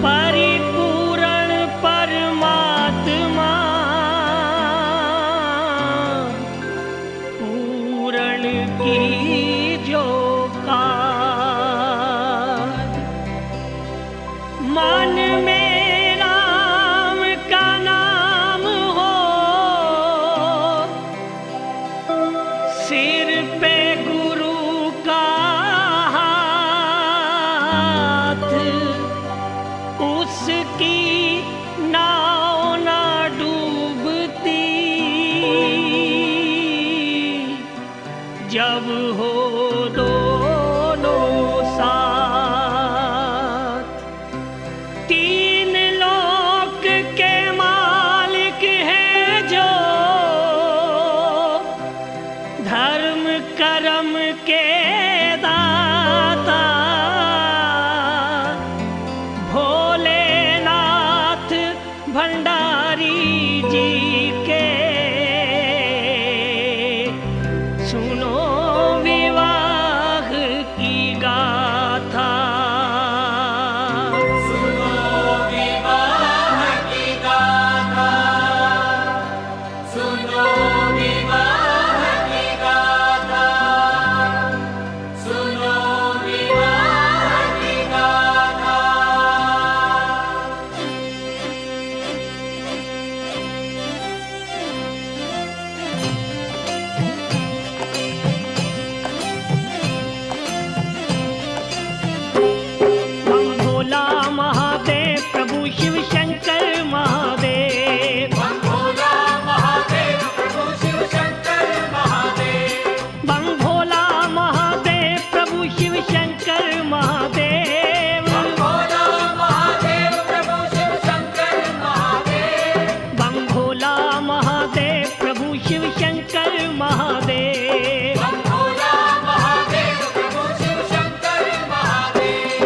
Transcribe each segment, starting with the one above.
परिपूर्ण परमात्मा पूर्ण की जो कार मन में राम का नाम हो, सिर पे गुरु का हाथ, उसकी नाव ना डूबती जब हो दोनों साथ। तीन लोक के मालिक हैं जो धर्म कर्म के दाता, भोलेनाथ भंडारी जी के सुनो विवाह की गाथा। सुनो विवाह की गाथा, सुनो विवाह की गाथा, सुनो विवाह की गाथा। बम भोला महादेव प्रभु शिव शंकर महादेव। बम भोला महादेव प्रभु शिव शंकर महादेव। बम भोला महादेव प्रभु शिव शंकर महादेव। बम भोला महादेव प्रभु शिव शंकर महादेव। बम भोला महादेव प्रभु शिव शंकर महादेव। बम भोला महादेव प्रभु शिव शंकर महादेव।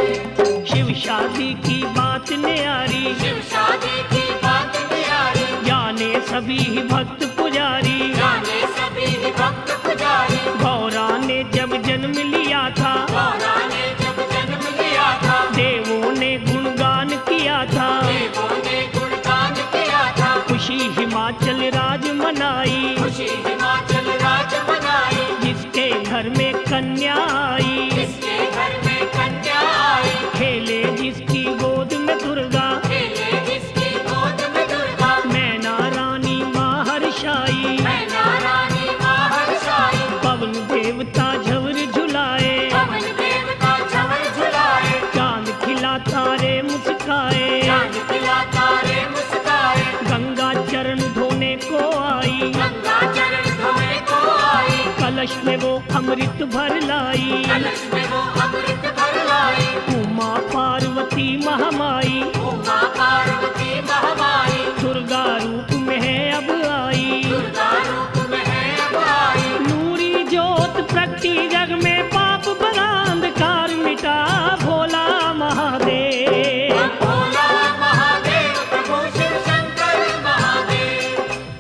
शिव शादी की बात न्यारी, शिव शादी की बात न्यारी, जाने सभी भक्त पुजारी। जाने सभी भक्त पुजारी। गौरा ने जब जन्म लिया था, गौरा ने जब जन्म लिया था, देवों ने गुणगान किया था। देवों ने गुणगान किया था। खुशी हिमाचल राज मनाई, खुशी हिमाचल राज मनाई, जिसके घर में कन्या आई। जिसके घर में कन्या आई, खेले जिसकी गोद में दुर्गा, खेले जिसकी गोद में दुर्गा। मैना रानी महर्षाई, मैना रानी महर्षाई, पवन देवता झवर झुलाए। पवन देवता झवर झुलाए, चांद खिला तारे मुस्काए। चांद खिला तारे मुस्काए। गंगा चरण धोने को आई, गंगा चरण धोने को आई, कलश में वो अमृत भर लाई। कलश में वो अमृत भर लाई। उमा पार्वती महामाई, उमा पार्वती महामाई, दुर्गा रूप में है अब आई। दुर्गा रूप में है अब आई। नूरी ज्योत प्रगटी जग में, पाप भरा अंधकार मिटा भोला महादेव। बम भोला महादेव प्रभु शिव शंकर महादेव।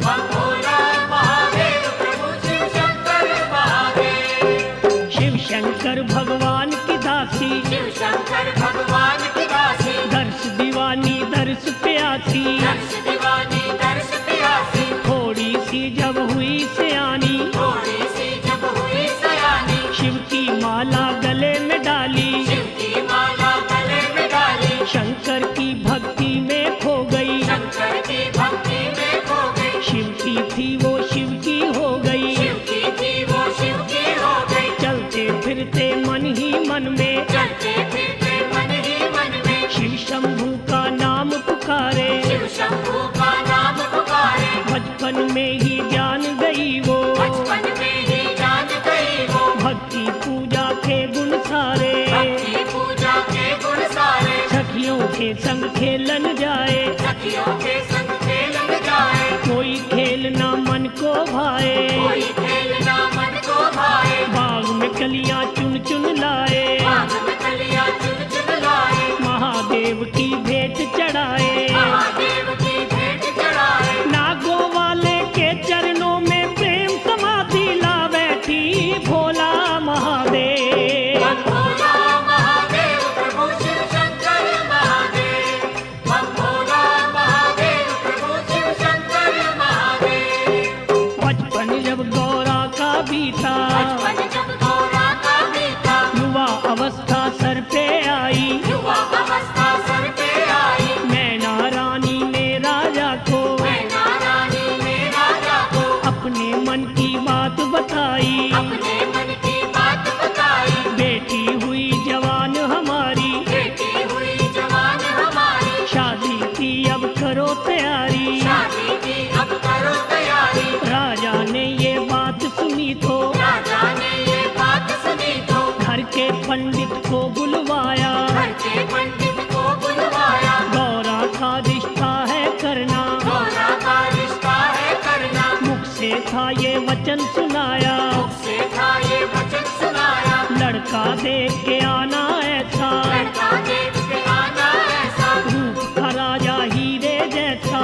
बम भोला महादेव प्रभु शिव शंकर महादेव। शिव शंकर भगवान की दासी, शिव शंकर भगवान की दासी, दर्श दीवानी दर्श प्यासी। दर्श दीवानी दर्श प्यासी, थोड़ी सी जब हुई सयानी, थोड़ी सी जब हुई सयानी, शिव की माला गले में डाली। शिव की माला गले में डाली, शंकर की भक्ति में खो गई। शंकर की भक्ति में खो गई। शिव की थी वो शिव की हो गई। शिव की थी वो शिव की हो गई। चलते फिरते मन ही मन में, चलते फिरते मन ही मन में, शिव शंभू का नाम पुकारे। शिव शंभू का नाम पुकारे। बचपन में ही जान गई वो, बचपन में ही जान गई वो, भक्ति पूजा के गुण सारे। भक्ति पूजा के गुण सारे। सखियों के संग खेलन जाए, सखियों के संग खेलन जाए। कोई खेल ना मन को भाए। कोई खेल ना मन को भाए। बाग में कलियां चुन चुन लाए, बाग में कलियां चुन चुन लाए। महादेव की भेंट चढ़ाए। महादेव की भेंट चढ़ाए। नागों वाले के चरणों में प्रेम समाधि ला बैठी भोला महादेव। बम भोला महादेव प्रभु शिव शंकर महादेव। करो तैयारी। शादी की अब करो तैयारी। राजा ने ये बात सुनी तो राजा ने ये बात सुनी तो घर के पंडित को बुलवाया। घर के पंडित को बुलवाया। गौरा का रिश्ता है करना, गौरा का रिश्ता है करना। मुख से था ये वचन सुनाया। मुख से था ये वचन सुनाया। लड़का देख के आना ऐसा, लड़का देख के आना ऐसा। रूप का राजा हीरे जैसा,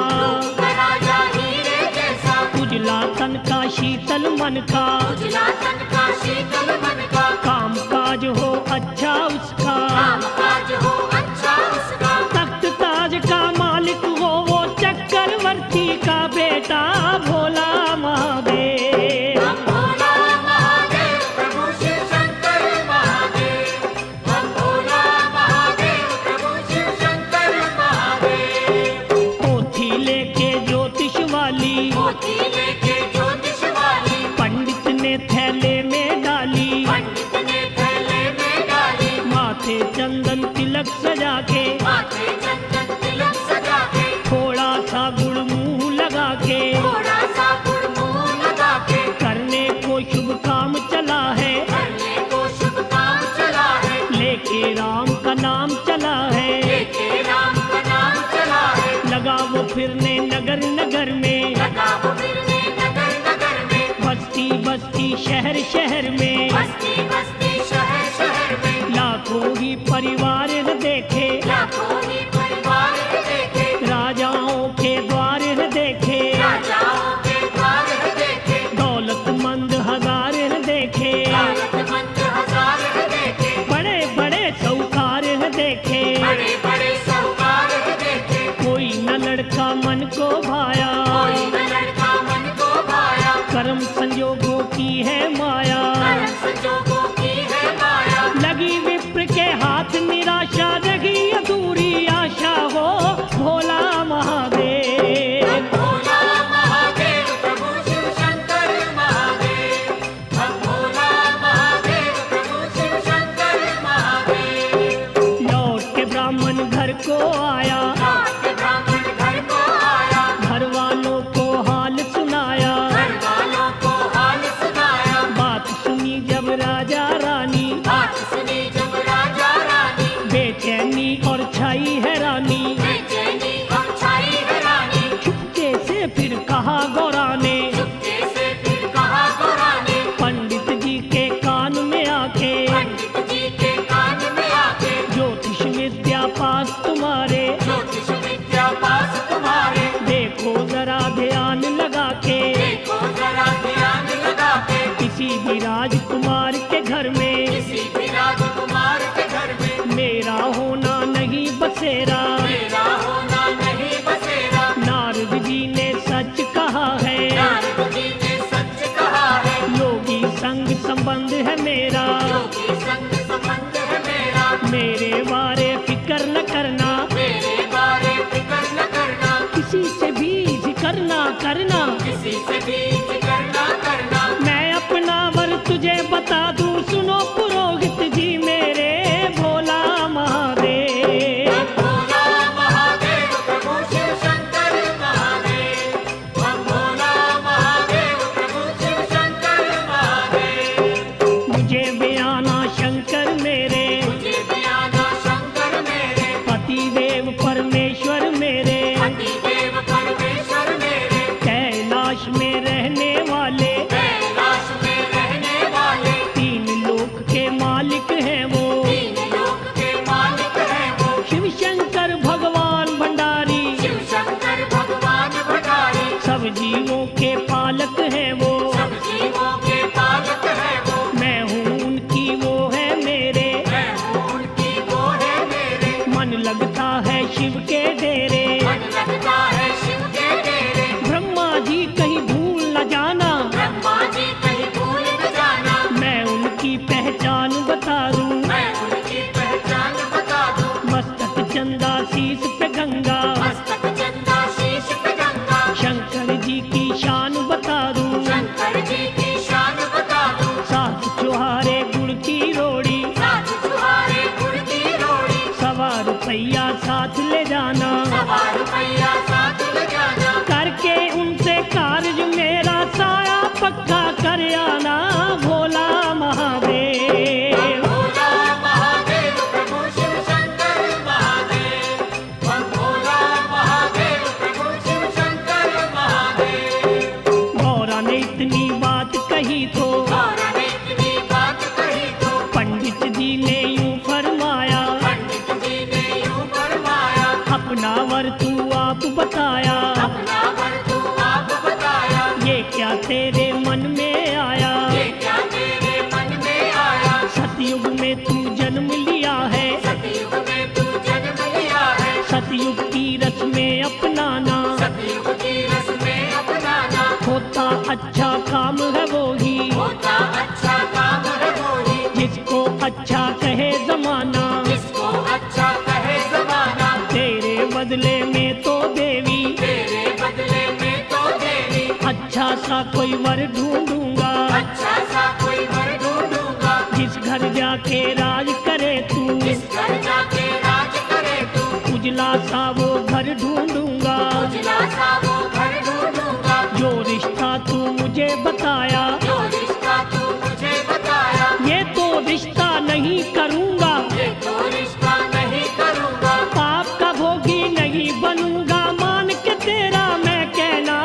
राजा हीरे जैसा। उजला तन का शीतल मन का, उजला तन का शीतल मन का। काम काज हो अच्छा उसका, काम काज हो अच्छा उसका। तख्त ताज का मालिक हो वो चक्रवर्ती का बेटा भोला महादेव। हम भोला महादेव प्रभु शिव शंकर महादेव। हम भोला महादेव प्रभु शिव शंकर महादेव। पोथी लेके ज्योतिष वाली, मोती लेके ज्योतिष वाली। पंडित ने थैले में डाली। पंडित ने थैले में डाली। माथे चंदन तिलक सजा के, माथे चंदन तिलक सजा के। थोड़ा सा गुड़ मुंह लगा के, थोड़ा सा गुड़ मुंह लगा के। करने को शुभ काम चला है। करने को शुभ काम चला है। लेके राम का नाम चला है। लेके राम का नाम चला है। लगा वो फिरने नगर नगर में, लगा वो फिरने नगर नगर में। बस्ती बस्ती शहर शहर में। बस्ती बस्ती शहर शहर में। लाखों ही परिवार न देखे, लाखों ही परिवार देखे। राजाओं के द्वार न देखे, राजाओं के द्वार देखे। दौलतमंद हजार न देखे, दौलतमंद हजार देखे। बड़े बड़े साहूकार न देखे। बड़े बड़े साहूकार देखे। कोई न लड़का मन को भाया, कोई न लड़का मन को भाया। कर्म संजोगों की है माया। कर्म संजोगों की है माया। लगी विप्र के हाथ निराशा, रही अधूरी आशा हो भोला महादेव। हम भोला महादेव प्रभु शिव शंकर महादेव। हम भोला महादेव प्रभु शिव शंकर महादेव। लौट के ब्राह्मण घर को आया, लौट के ब्राह्मण घर को आया। घर वालों को हाल सुनाया। घर वालों को हाल सुनाया। बात सुनी जब राजा रानी, बात सुनी जब राजा रानी। बेचैनी और छाई हैरानी। बेचैनी और छाई हैरानी। चुपके से फिर कहा गौरा ने, चुपके से फिर कहा गौरा ने। पंडित जी के कान में आके, पंडित जी के कान में आके। ज्योतिष विद्या पास तुम्हारे, ज्योतिष विद्या पास तुम्हारे। देखो जरा ध्यान लगा के। देखो जरा ध्यान लगा के। किसी भी राजकुमार के घर में, किसी भी राजकुमार के घर में। मेरा होना नहीं बसेरा। मेरा होना नहीं बसेरा। नारद जी ने सच कहा है, नारद जी ने सच कहा है। योगी संग संबंध है मेरा। योगी संग संबंध है मेरा। मेरे बारे फिक्र न करना, मेरे बारे फिक्र न करना। किसी से भी जिक्र ना करना। किसी से भी जिक्र न करना। मैं अपना वर तुझे बता दूं, सुनो पुरोहित जी मेरे भोला महादेव। हम भोला महादेव प्रभु शिव शंकर महादेव। हम भोला महादेव प्रभु शिव शंकर महादेव। मुझे बयाना शंकर मेरे, मुझे बयाना शंकर मेरे। पति देव परमेश्वर मेरे, पति देव परमेश्वर मेरे। कैलाश में रहने वाले, कैलाश में रहने वाले। तीन लोक के मालिक हैं वो। तीन लोक के मालिक हैं वो। शिव शंकर भगवान भंडारी, शिव शंकर भगवान भंडारी। सब जीवों के पालक हैं वो। सब जीवों के पालक हैं वो। मैं हूँ उनकी वो है मेरे, मैं हूँ उनकी वो है मेरे। मन लगता है शिव के डेरे। मन लगता है शिव के डेरे। ब्रह्मा जी कहीं भूल न जाना, ब्रह्मा जी कहीं भूल न जाना। मैं उनकी पहचान बता दूं। मैं उनकी पहचान बता दूं। मस्तक चंदा शीस पे गंगा, मस्तक चंदा शीश पे गंगा। शंकर जी की शान बता दूं। शंकर जी की शान बता दूं। साथ चुहारे गुड़ की रोड़ी, साथ चुहारे गुड़ की रोड़ी। ₹1 साथ ले जाना। ₹1 साथ अपना वर तू आप बताया, अपना वर तू आप बताया, ये क्या तेरे मन में आया। ये क्या तेरे मन में आया। सतयुग में तू जन्म लिया है, सतयुग में तू जन्म लिया है, सतयुग की रस में अपनाना, सतयुग की रस में अपनाना, होता अच्छा काम है वो ही, होता अच्छा काम है वो ही, जिसको अच्छा कहे जमाना। जिसको अच्छा कहे जमाना, तेरे बदले में तो देवी, तेरे बदले में तो देवी, अच्छा सा कोई वर ढूंढूंगा, अच्छा सा कोई वर ढूंढूंगा, जिस घर जाके राज करे तू, जिस घर जाके राज करे तू, उजला सा वो घर ढूंढूंगा, उजला सा वो घर ढूंढूंगा, जो रिश्ता तू मुझे बताया, जो रिश्ता तू मुझे बताया, ये तो रिश्ता नहीं करूंगा, ये तो रिश्ता नहीं करूंगा, पाप का भोगी नहीं बनूंगा, मान के तेरा मैं कहना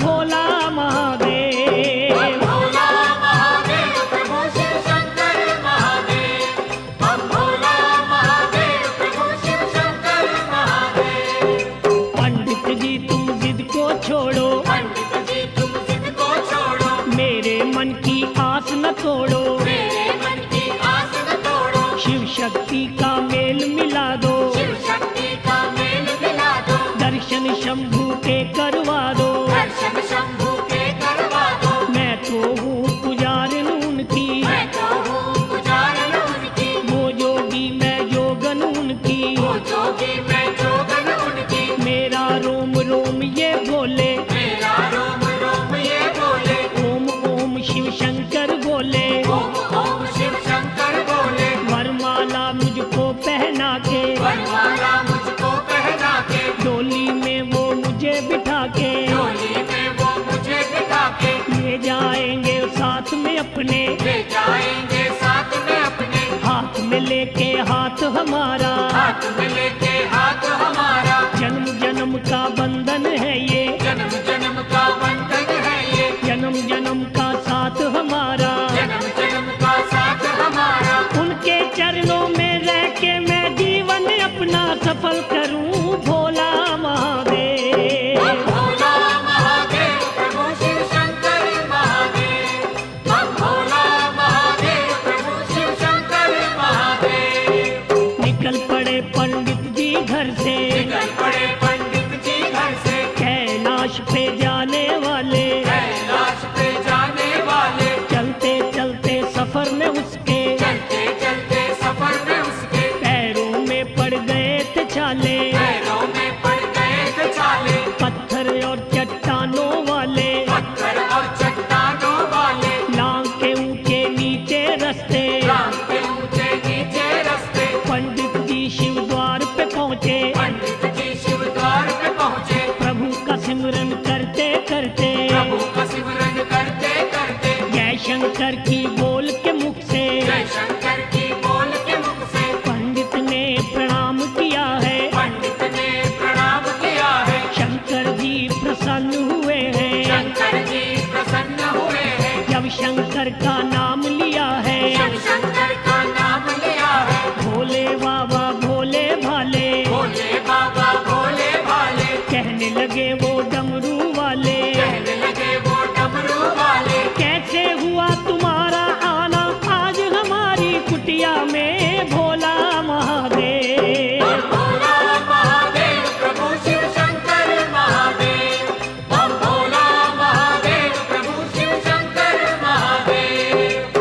भोला महादेव। भोला महादेव प्रभु शिव शंकर महादेव, हम भोला महादेव प्रभु शिव शंकर महादेव। पंडित जी तुम जिद को छोड़ो, पंडित जी तुम जिद को छोड़ो, मेरे मन की आस न तोड़ो, मेरे मन की आस न तोड़ो, शिव शक्ति का मेल मिला दो, शिव शक्ति का मेल मिला दो, दर्शन शंभू के करवा दो। दर्शन शंभू के करवा दो, मैं तो हूँ पुजारिन उनकी, मैं तो हूँ पुजारन उनकी, वो योगी मैं जोगन उनकी, वो जोगी मैं जोगन उनकी, मेरा रोम रोम ये बोले, मेरा रोम रोम ये बोले, ओम ओम शिव शंकर बोले, ओम ओम शिव शंकर बोले, वरमाला मुझको पहना के, वरमाला मुझको पहना के, डोली में वो मुझे बिठा के, डोली में वो मुझे बिठा के, ले जाएंगे साथ में अपने, ले जाएंगे साथ में अपने, हाथ में लेके हाथ हमारा, हाथ में लेके हाथ हमारा, जन्म जन्म का बंधन है ये, जन्म जन्म का बंधन है ये, जन्म जन्म का साथ हमारा, जन्म जन्म का साथ हमारा, उनके चरणों में रह के मैं जीवन अपना सफल करूं भोला महादेव। हम भोला महादेव प्रभु शिव शंकर महादेव, हम भोला महादेव प्रभु शिव शंकर महादेव। निकल पड़े पंडित जी घर से, निकल पड़े पंडित जी घर से, कैलाश पे जाने वाले, कैलाश पे जाने वाले, चलते चलते सफर में उसके, चलते चलते सफर में उसके, पैरों में पड़ गए थे छाले, पैरों में पड़ गए थे छाले, पत्थर और चट्टानों वाले, पत्थर और चट्टानों वाले, लांग के ऊंचे नीचे रास्ते, राम के ऊंचे नीचे रास्ते, पंडित जी शिव द्वार पे पहुँचे, पंडित जी शिव द्वार पे पहुँचे, प्रभु का सिमरन करते करते, प्रभु का सिमरन करते करते, जय शंकर की बोल के मुख से, जय शंकर की बोल के मुख से, पंडित ने प्रणाम किया है, पंडित ने प्रणाम किया है, शंकर जी प्रसन्न हुए हैं, शंकर जी प्रसन्न हुए हैं, जब शंकर का नाम लिया है, शिव शंकर का नाम लिया है, भोले बाबा भोले भाले, भोले बाबा भोले भाले, कहने लगे वो डमरू वाले, कहने लगे वो डमरू वाले, कैसे हुआ तुम्हारा आना आज हमारी कुटिया में भोला महादेव। हम भोला महादेव प्रभु शिव शंकर महादेव, हम भोला महादेव प्रभु शिव शंकर महादेव।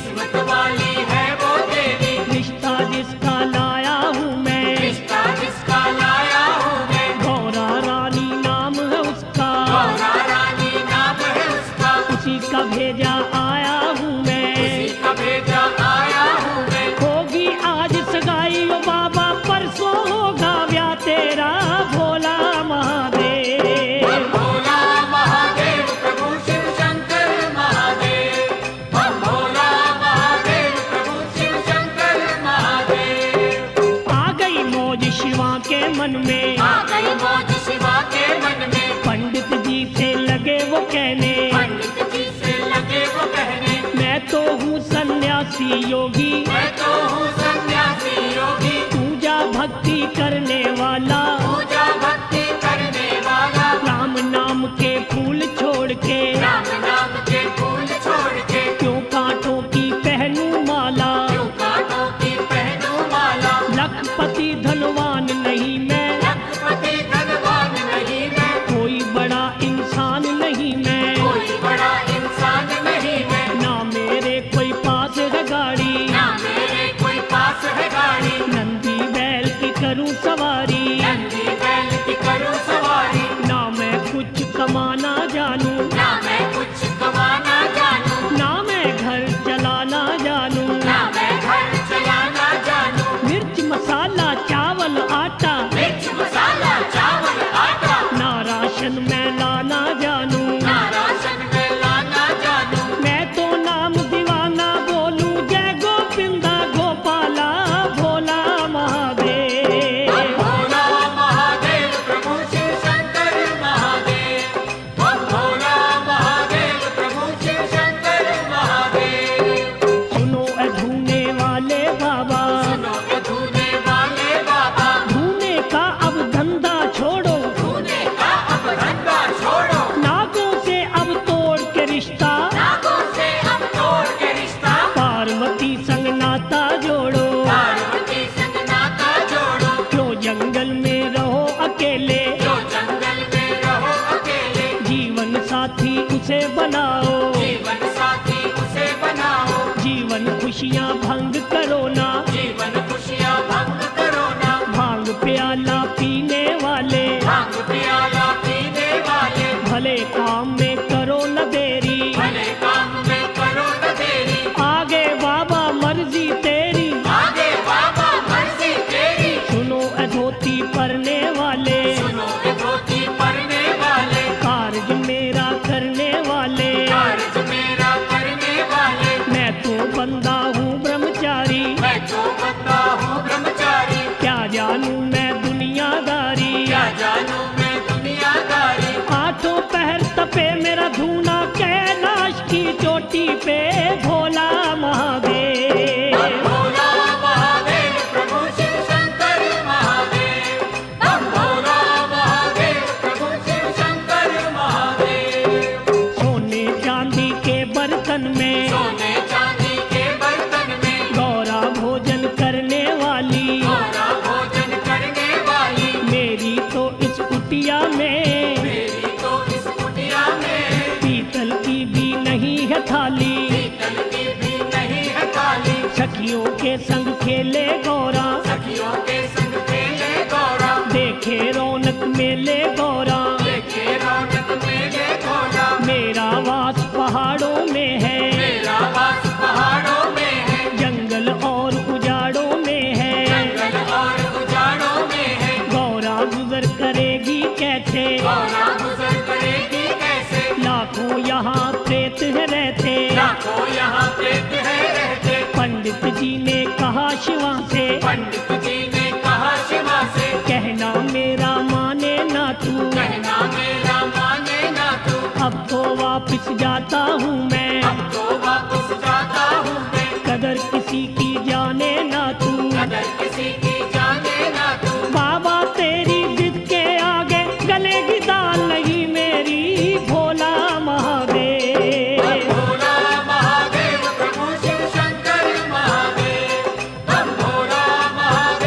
किस्मत वाली है वो देवी, रिश्ता जिसका लाया हूँ मैं, रिश्ता जिसका लाया हूँ मैं, गौरा रानी नाम है उसका, गौरा रानी नाम है उसका, उसी का भेजा आया हूँ मैं। उसी का भेजा आया हूँ मैं। होगी आज सगाई ओ बाबा, परसों होगा ब्याह तेरा, भोला महादेव। भोला महादेव प्रभु शिव शंकर महादेव, हम भोला महादेव प्रभु शिव शंकर महादेव। आ गई मौज शिवा के मन में, आ गई मौज शिवा के मन में, पंडित जी से लगे वो कहने, पंडित जी से लगे वो कहने, मैं तो हूँ सन्यासी योगी, मैं तो हूँ सन्यासी योगी, पूजा भक्ति करने वाला, पूजा भक्ति करने वाला, राम नाम के फूल छोड़ के, राम नाम के फूल छोड़ के, क्यों कांटों की पहनूं माला, क्यों कांटों की पहनूं माला, लखपति धनवान नहीं मैं, लखपति धनवान नहीं मैं, कोई बड़ा इंसान नहीं मैं, कोई बड़ा इंसान नहीं मैं, ना मेरे कोई पास है गाड़ी, ना मेरे कोई पास है गाड़ी, नंदी बैल की करूं सवारी, नंदी बैल की करूं सवारी, ना मैं कुछ कमाना जानूं, ना मैं कुछ कमाना जानूं, ना मैं घर चलाना जानूं, ना मैं घर चलाना जानूं, मिर्च मसाला चावल आटा, मिर्च मसाला चावल आटा, ना राशन मैं लाना जानूं, ना राशन में लाना जानूं, मैं तो नाम दीवाना बोलूं, जय गोविंदा गोपाला, भोला महादेव। भोला महादेव प्रभु शिव शंकर महादेव, हम भोला महादेव प्रभु शिव शंकर महादेव। सुनो ए धूने वाले बाबा, सुनो ये धूने वाले बाबा, धूने का अब धंधा छोड़ो, धूने का अब धंधा छोड़ो, नागों से अब तोड़ के रिश्ता, नागों से अब तोड़ के रिश्ता, पार्वती संग नाता जोड़ो, पार्वती संग नाता जोड़ो, क्यों जंगल में रहो अकेले, जो जंगल में रहो अकेले, जीवन साथी उसे बनाओ, जीवन साथी उसे बनाओ, जीवन खुशियाँ भंग करो ना, जीवन खुशियाँ भंग करो ना, भांग प्याला पीने वाले, भांग प्याला पीने वाले, भले काम में करो न देरी, भले काम में करो न देरी, आगे बाबा मर्जी तेरी, आगे बाबा मर्जी तेरी, सुनो ए धोती परने वाले, सुनो ये धोती पहनने वाले, कार्य मेरा करने वाले, कार्य मेरा करने वाले, मैं तो बंदा हूँ ब्रह्मचारी, मैं तो बंदा हूँ ब्रह्मचारी, क्या जानूं मैं दुनियादारी, क्या जानूं मैं दुनियादारी, आठों पहर तपे मेरा धूना, कैलाश की चोटी पे भोला महादेव। भोला महादेव प्रभु शिव शंकर महादेव, हम भोला महादेव प्रभु शिव शंकर महादेव। सोने चांदी के बर्तन में, सोने चांदी के बर्तन में, गौरा भोजन करने वाली, गौरा भोजन करने वाली, मेरी तो इस कुटिया में, मेरी तो इस कुटिया में, पीतल की भी नहीं है थाली, पीतल की भी नहीं है थाली, सखियों के संग खेले गौरा, सखियों के संग खेले गौरा, देखे रौनक मेले गौरा, देखे रौनक मेले गौरा, मेरा वास पहाड़ों में है, मेरा वास पहाड़ों में है, जंगल और उजाड़ों में है, जंगल और उजाड़ों में है, गौरा गुजर करेगी कैसे, गौरा गुजर करेगी कैसे, लाखों यहाँ प्रेत है रहते, लाखों यहाँ प्रेत है रहते, पंडित जी ने कहा शिवा से, पंडित जी ने कहा शिवा से, कहना मेरा माने ना तू, कहना मेरा माने ना तू, अब तो वापिस जाता हूँ मैं, अब तो वापस जाता हूँ मैं, कदर किसी की जाने ना तू, अगर किसी की जाने ना तू, बाबा तेरी जिद के आगे गलेगी दाल नहीं मेरी, भोला महादेव। भोला महादेव प्रभु शिव शंकर महादेव, हम भोला महादेव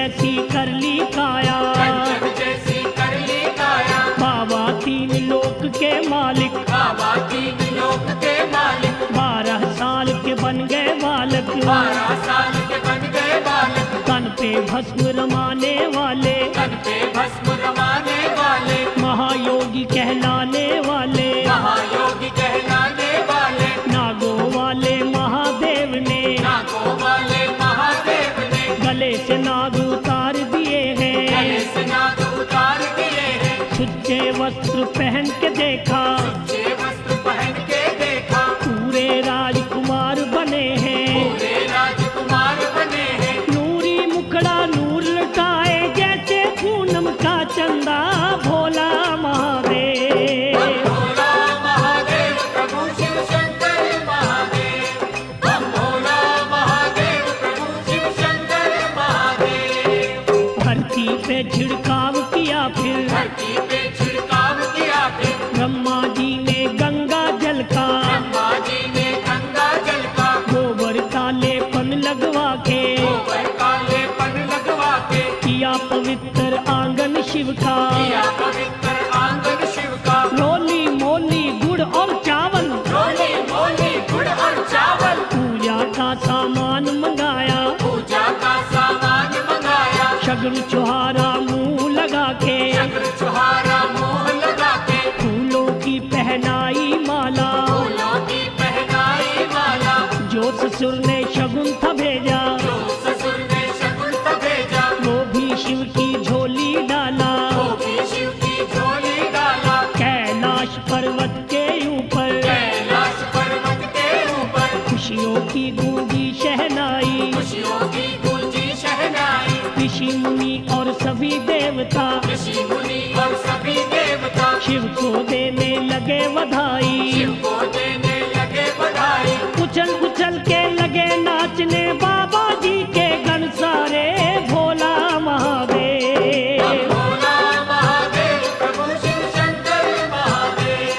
जैसी कर ली काया, कंचन जैसी कर ली काया। बाबा तीन लोक के मालिक, बाबा तीन लोक के मालिक। 12 साल के बन गए बालक, 12 साल के बन गए बालक। तन पे भस्म रमाने वाले, तन पे भस्म रमाने वाले। महायोगी कहलाने वाले, महायोगी कहलाने वाले। नागों वाले महादेव ने, नागों वाले महादेव ने। गले से नाग उतार दिए गले हैं, से नाग उतार दिए हैं। सुच्चे वस्त्र पहन के देखा, सच्चे वस्त्र पहन के देखा। पूरे राजकुमार बने हैं, पूरे राजकुमार बने हैं। नूरी मुखड़ा नूर लटाए जैसे पूनम का चंदा, भोला महादेव। भोला महादेव प्रभु शिव शंकर महादेव। हम भोला महादेव प्रभु शिव शंकर महादेव। धरती पे छिड़काव किया फिर, धरती पे छिड़काव किया फिर। ब्रह्मा जी ने गंगा जल का, ब्रह्मा जी ने गंगा जल का। गोबर का लेपन लगवा के, गोबर काले पन लगवा के। किया पवित्र आंगन शिव का, किया पवित्र आंगन शिव का। रोली मोली गुड़ और चावल, रोली मोली गुड़ और चावल। पूजा का सामान मंगाया, पूजा का सामान मंगाया। शगुन छुहारा मुंह लगा के, शंकर छुहारा मोह लगा के। फूलों की पहनाई माला, फूलों की पहनाई माला। जो ससुर ने शगुन था भेजा, जो ससुर ने शगुन था भेजा। वो भी शिव की झोली डाला, वो भी शिव की झोली डाला। कैलाश पर्वत के ऊपर, कैलाश पर्वत के ऊपर। खुशियों की गूंजी शहनाई, खुशियों की गूंजी शहनाई। ऋषि मुनि और सभी देवता ऋषि मुनि और सभी देवता शिव को देने लगे बधाई, शिव को देने लगे बधाई। उछल उछल के लगे नाचने बाबा जी के गण सारे, भोला महादेव। भोला महादेव प्रभु शिव शंकर महादेव।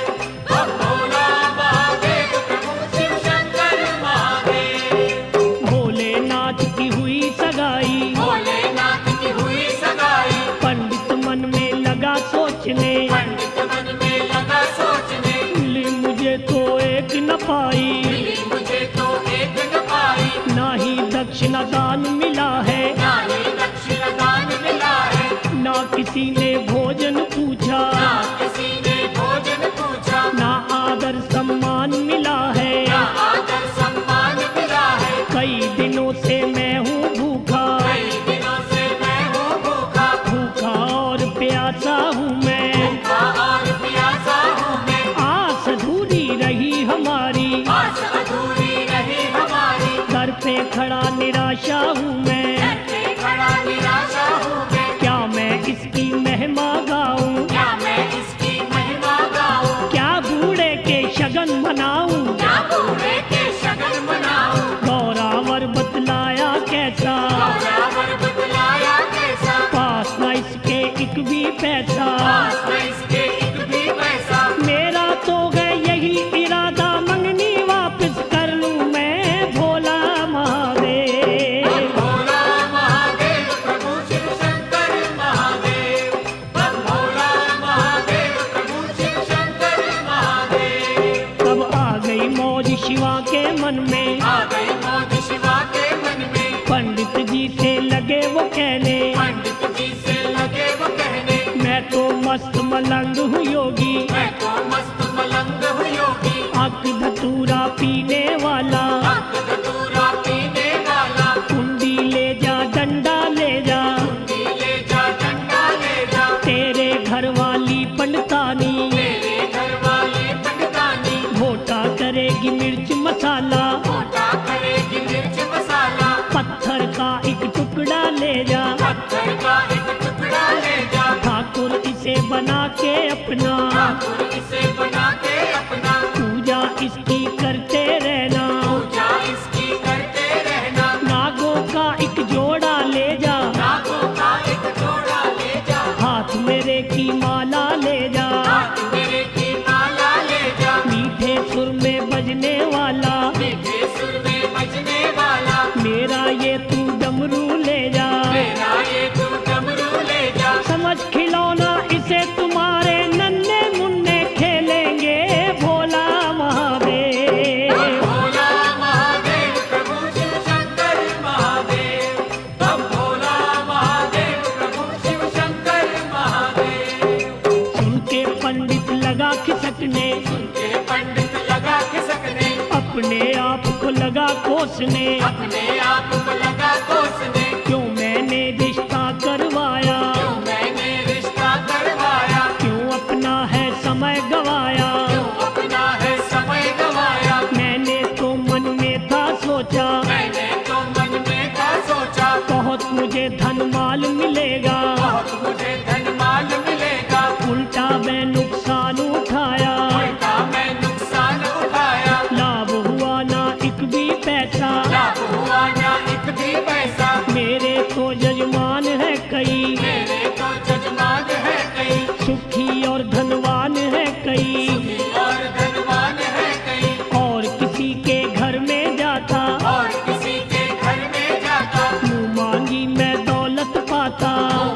हम भोला महादेव प्रभु शिव शंकर महादेव। भोलेनाथ की हुई सगाई, भोलेनाथ की हुई सगाई। पंडित मन में लगा सोचने, पंडित मन में लगा सोचने। मिली मुझे तो एक न पाई, मिली मुझे तो एक न पाई। ना ही दक्षिणा दान मिला है, ना ही दक्षिण दान मिला है। ना किसी ने भोजन पूछा, ना किसी ने भोजन पूछा। ना आदर सम्मान मिला है, ना आदर सम्मान मिला है। कई दिनों से मैं हूँ भूखा, कई दिनों से मैं हूँ भूखा। भूखा और प्यासा हूँ मैं, भूखा और प्यासा हूँ मैं। आस अधूरी रही हमारी, आस अधूरी रही हमारी। घर पे खड़ा निराशा हूँ मैं, घर पे खड़ा निराशा हूँ मैं। क्या मैं इसकी महिमा गाऊं, क्या मैं इसकी महिमा गाऊं। क्या बूढ़े के शगन मनाऊं, क्या बूढ़े के शगन मनाऊं। गौरावर बतलाया कैसा, गौरावर बतलाया कैसा। पास न इसके एक भी पैसा, पास न इसके एक भी पैसा। मेरा तो है यही इरादा, मंगनी वापस कर लूं मैं, भोला महादेव। भोला महादेव प्रभु शिव शंकर महादेव। हम भोला महादेव प्रभु शिव शंकर महादेव। तब आ गई मौज शिवा के मन में, आ गई मौज शिवा के मन में। पंडित जी से लगे वो कहने, पंडित जी से लगे वो कहने। मैं तो मस्त मलंग हूँ योगी, मैं तो मस्त मलंग हूँ योगी। अक धतूरा पीने वाला, अक धतूरा पीने वाला। कुंडी ले जा डंडा ले जा, कुंडी ले जा डंडा ले जा। तेरे घर वाली पंडतानी, तेरे घर वाले पंडितानी। घोटा करेगी मिर्च मसाला, मोटा करेगी मिर्च मसाला। पत्थर का एक टुकड़ा ले जा, पत्थर का एक टुकड़ा ले जा। ठाकुर इसे बना के अपना, ठाकुर इसे बना के अपना। पूजा इसकी करते रहना, पूजा इसकी करते रहना। नागों का एक जोड़ा ले जा, नागों का एक जोड़ा ले जा। हाथ मेरे की माला ले जा, हाथ मेरे की माला ले जा। मीठे सुर में बजने वाला, मीठे सुर में बजने वाला। मेरा ये तू डमरू ले जा, मेरा ये कोसने, अपने आप को लगा कोसने, क्यों मैंने रिश्ता करवाया, क्यों मैंने रिश्ता करवाया, क्यों अपना है समय गवाया। क्यों अपना है समय गवाया। मैंने तो मन में था सोचा, मैंने तो मन में था सोचा, बहुत मुझे धन माल मिलेगा, बहुत मुझे धन माल मिलेगा। उल्टा मैं नुकसान उठाया, उल्टा मैं नुकसान उठाया, लाभ हुआ ना एक भी पैसा। लाभ हुआ ना एक भी पैसा। मेरे तो जजमान है कई, मेरे तो जजमान है कई, सुखी और धनवान है कई, और धनवान है कई, और किसी के घर में जाता, और किसी के घर में जाता, मुँह मांगी मैं दौलत पाता।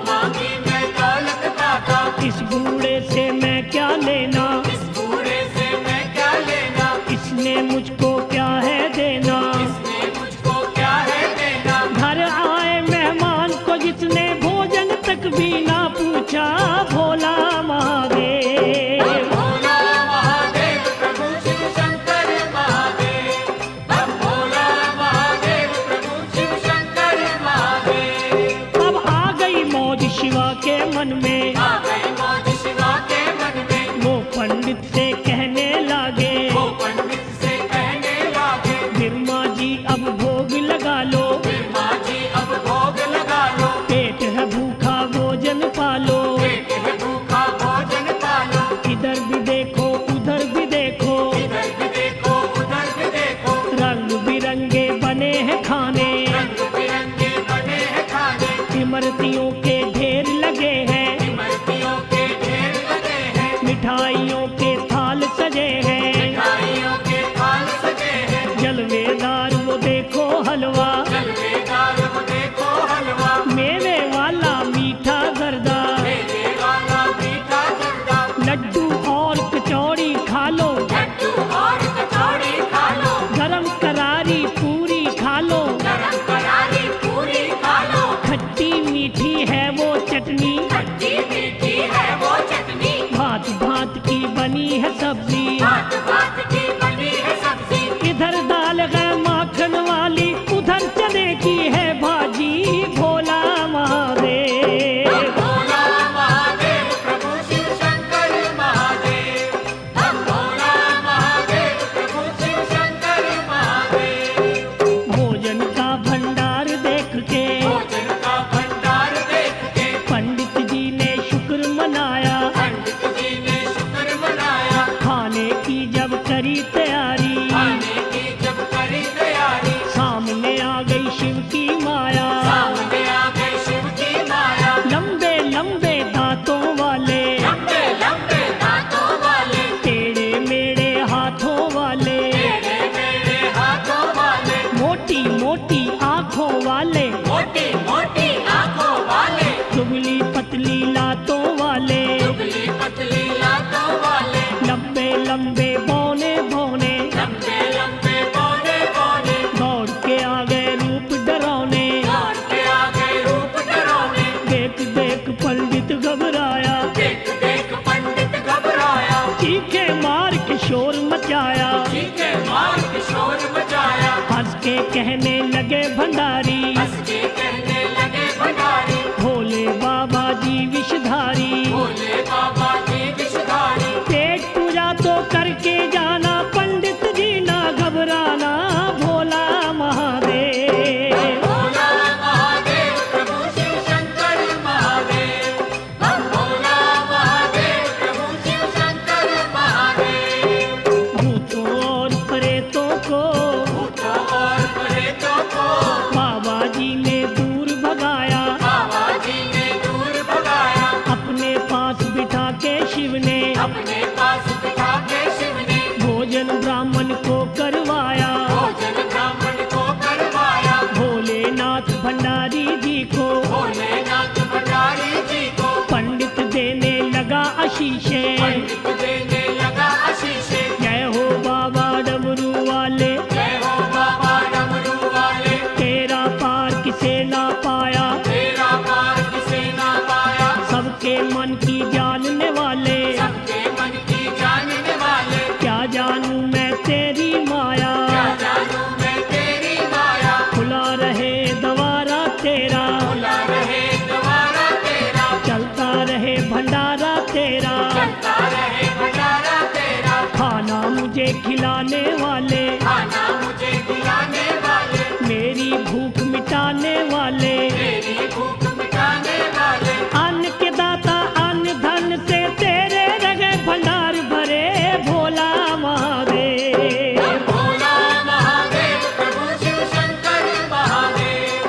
मांगी मैं दौलत पाता। इस बूढ़े से मैं क्या लेना, इस बूढ़े से मैं क्या लेना, इसने मुझको क्या है देना। इसने मुझको क्या है देना। घर आए मेहमान को जिसने भोजन तक भी ना पूछा, भोला महादेव। भोला महादेव प्रभु शिव शंकर महादेव, हम भोला महादेव प्रभु शिव शंकर महादेव। अब आ गई मौज शिवा के मन में, आ गई मौज शिवा के मन में, वो पंडित से कहने लागे, वो पंडित से कहने लागे, बिरमा जी अब भोग लगा लो, फिर माँ जी अब भोग लगा लो, पेट है भूखा भोजन पालो। पेट है भूखा भोजन पालो, इधर भी देखो उधर भी देखो, इधर भी देखो उधर भी देखो, रंग बिरंगे बने हैं खाने, रंग बिरंगे बने हैं खाने, इमरतियों के ढेर लगे हैं, इमरतियों के ढेर लगे हैं, मिठाइयों के थाल सजे हैं, मिठाइयों के थाल सजे हैं, जलवेदार वो देखो हलवा, जलवेदार वो देखो हलवा, मेवे वाला मीठा गर्दा, मेरे वाला मीठा जर्दा, लड्डू और कचौड़ी खा लो, लड्डू और कचौड़ी खा लो, गरम करारी पूरी खा लो, गरम करारी पूरी खा लो, खट्टी मीठी है वो चटनी, खट्टी मीठी है वो चटनी, भांत भांत की बनी है सब्जी, भात भात की बनी है सब्जी, इधर दाल है माखन वाली, उधर चने की है भाजी, भोला महादेव। भोला महादेव प्रभु शिव शंकर महादेव, हम भोला महादेव प्रभु शिव शंकर महादेव। भोजन का भंडार देख के भोजन का भंडार देख के पंडित जी ने शुक्र मनाया, पंडित जी ने शुक्र मनाया, खाने की जब करी तैयारी, खाने की जब करी तैयारी, सामने आ गई शिव की माया, सामने आ गई शिव की माया, लंबे लंबे दांतों वाले, लंबे लंबे दांतों वाले, टेढ़े मेढ़े हाथों वाले, टेढ़े मेढ़े हाथों वाले, मोटी मोटी आंखों वाले, मोटी मोटी आंखों वाले, दुबली पतली लातों वाले, दुबली पतली लातों वाले, लंबे लंबे बौने बौने, लंबे लंबे बौने बौने, दौड़ के आ गए रूप डरावने, दौड़ के आ गए रूप डरावने, देख देख पंडित घबराया, देख देख पंडित घबराया, चीखे मार के शोर मचाया, चीखे मार के शोर मचाया, हंस के कहने लगे भंडारी, हंस के कहने लगे भंडारी, भोले बाबा जी विषधारी, भोले बाबा जी विषधारी, पेट पूजा तो करके जाना, पंडित जी ना घबराना, भोला महादेव। भोला महादेव प्रभु शिव शंकर महादेव, हम भोला महादेव प्रभु शिव शंकर महादेव। भूतों और प्रेतों को भूतों और प्रेतों को बाबा जी ने दूर भगाया, बाबा जी ने दूर भगाया, अपने पास बिठा के शिव ने अपने पास बिठा के शिव ने भोजन ब्राह्मण को करवाया, भोजन ब्राह्मण को करवाया, भोलेनाथ भंडारी जी को भोलेनाथ भंडारी जी को पंडित देने लगा आशीषे, पंडित देने लगा आशीषे। जय हो बाबा डमरू वाले, जय हो बाबा डमरू वाले, तेरा पार किसे ना पाया, तेरा पार किसे ना पाया, सबके मन की जानने वाले, सबके मन की जानने वाले, क्या जानूं मैं तेरी माया, क्या जानूं मैं तेरी खिलाने वाले, खाना मुझे खिलाने वाले, मेरी भूख मिटाने वाले, मेरी भूख मिटाने वाले, अन्न के दाता अन्न धन से तेरे रगे भंडार भरे भोला महादेव। भोला महादेव प्रभु शिव शंकर महादेव,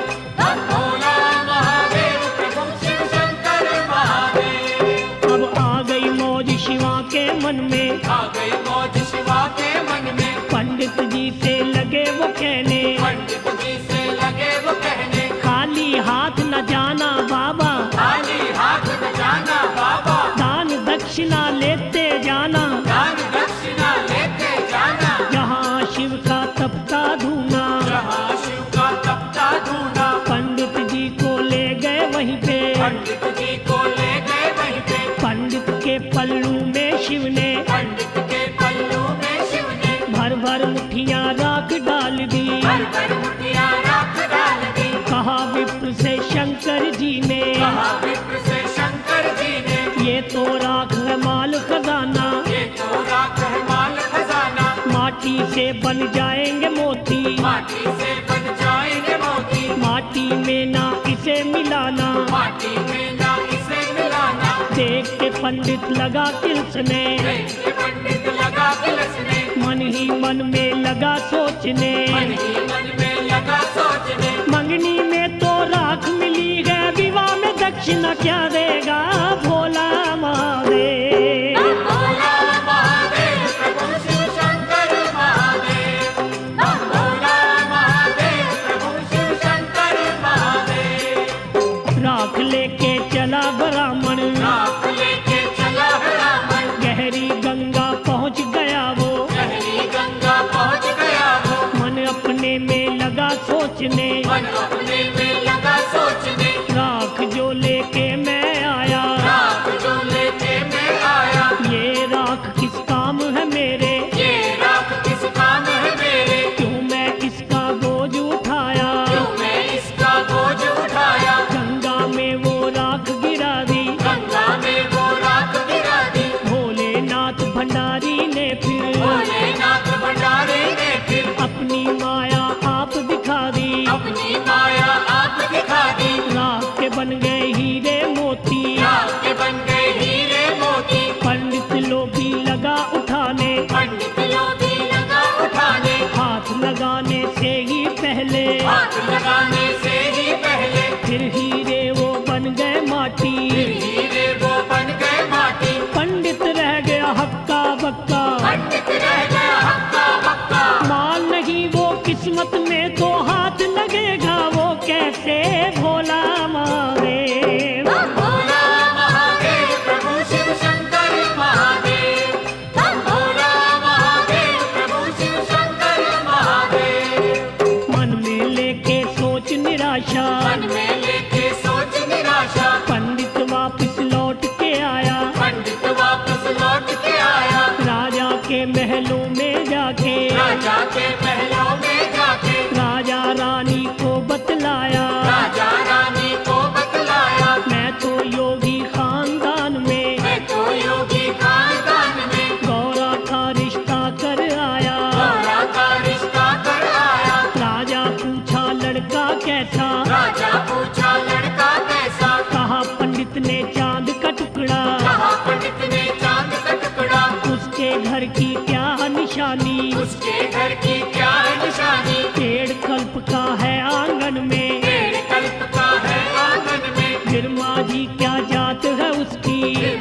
भोला महादेव प्रभु शिव शंकर महादेव। अब आ गई मौज शिवा के मन में, आ गई मौज शिवा के मन में, पंडित जी से लगे वो कहने, पंडित जी से लगे वो कहने, खाली हाथ न जाना बाबा, खाली हाथ न जाना बाबा, दान दक्षिणा लेते जाना, दान दक्षिणा लेते जाना, जहाँ शिव का तपता धूना। जहाँ शिव का तपता धूना। पंडित जी को ले गए वहीं पे, पंडित जी को ले गए वहीं पे, पंडित के पल्लू में शिव ने पंडित के पल्लू में शिव ने भर भर मुठियाँ राख डाल दी। भर भर मुठियाँ राख डाल दी। कहा विप्र से शंकर जी ने, कहा विप्र से शंकर जी ने, ये तो राख है माल खजाना, ये तो राख है माल खजाना, माटी से बन जाएंगे मोती, माटी से बन जाएंगे मोती, माटी में ना इसे मिलाना। माटी में ना इसे मिलाना। देख के पंडित लगा तिलसने, देख के पंडित लगा तिलसने, मन ही मन में लगा सोचने, मन ही मन में लगा सोचने, मंगनी में तो राख मिली है, विवाह में दक्षिणा क्या देगा भोला महादेव। भोला महादेव प्रभु शिव शंकर महादेव, भोला महादेव प्रभु शिव शंकर महादेव। राख लेके चला ब्राह्मण, राख लेके चला ब्राह्मण, गहरी गंगा पहुंच गया वो, गहरी गंगा पहुंच गया वो, मन अपने में लगा सोचने, मन अपने में लगा सोचने, राख जो लेके मैं आया, राख जो लेके मैं आया, ये राख किस काम है मेरे, ये राख किस काम है मेरे, क्यों मैं इसका बोझ उठाया, क्यों मैं इसका बोझ उठाया, गंगा में वो राख गिरा दी, गंगा में वो राख गिरा दी। भोलेनाथ भंडारी ने फिर भोलेनाथ भंडारी ने फिर अपनी माया आप दिखा दी, अपनी माया आप दिखा दी, राख के बन गए हीरे मोती, राख के बन गए हीरे मोती, पंडित लोभी लगा उठाने, पंडित लोभी लगा उठाने, हाथ लगाने से ही पहले, हाथ लगाने से ही पहले, फिर हीरे वो बन गए माटी, फिर हीरे वो बन गए माटी, पंडित रह गया हक्का बक्का, पंडित रह गया हक्का बक्का, माल नहीं वो किस्मत में तो हाथ लगेगा वो कैसे भोला महादेव। भोला महादेव प्रभु शिव शंकर महादेव, भोला महादेव प्रभु शिव शंकर महादेव। मन में लेके सोच निराशा, मन में लेके सोच निराशा, पंडित वापस लौट के आया, पंडित वापस लौट के आया, राजा के महलों में जाके, राजा के महलों में जाके, राजा रानी को बतलाया, राजा रानी को बतलाया, मैं तो योगी खानदान में, मैं तो योगी खानदान में, गौरा का रिश्ता कर आया। गौरा का रिश्ता कर आया। राजा पूछा लड़का कैसा, राजा पूछा लड़का कैसा, कहा पंडित ने चांद का टुकड़ा, कहा पंडित ने चांद का टुकड़ा, उसके घर की क्या निशानी, उसके घर की क्या है निशानी, पेड़ कल्प का है आंगन में, पेड़ कल्प का है आंगन में, गिरमा जी क्या जात है उसकी,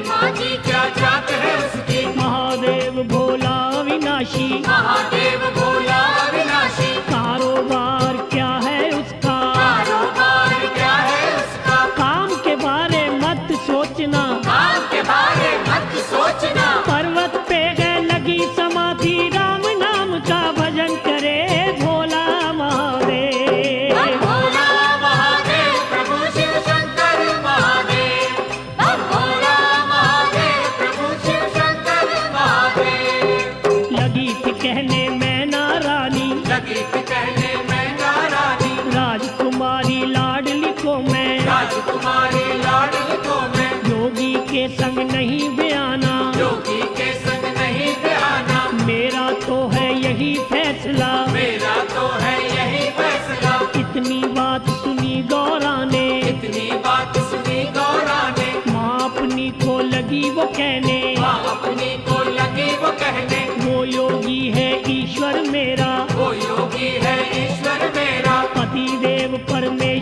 माँ जी क्या जात है उसकी, महादेव भोला विनाशी, महादेव भोला विनाशी, कारोबार क्या है उसका, कारोबार क्या है उसका, काम के बारे मत सोचना, काम के बारे मत सोचना, पर्वत पे गए लगी समाधि, राम नाम का भजन करे भोला महादेव। भोला महादेव प्रभु शिव शंकर महादेव, भोला महादेव प्रभु शिव शंकर महादेव। लगी थी कहने मैना रानी, लगी थी कहने मैना रानी, राजकुमारी लाडली को मैं, राजकुमारी लाडली को मैं, योगी के संग नहीं बयाना, योगी के संग नहीं बयाना, मेरा तो है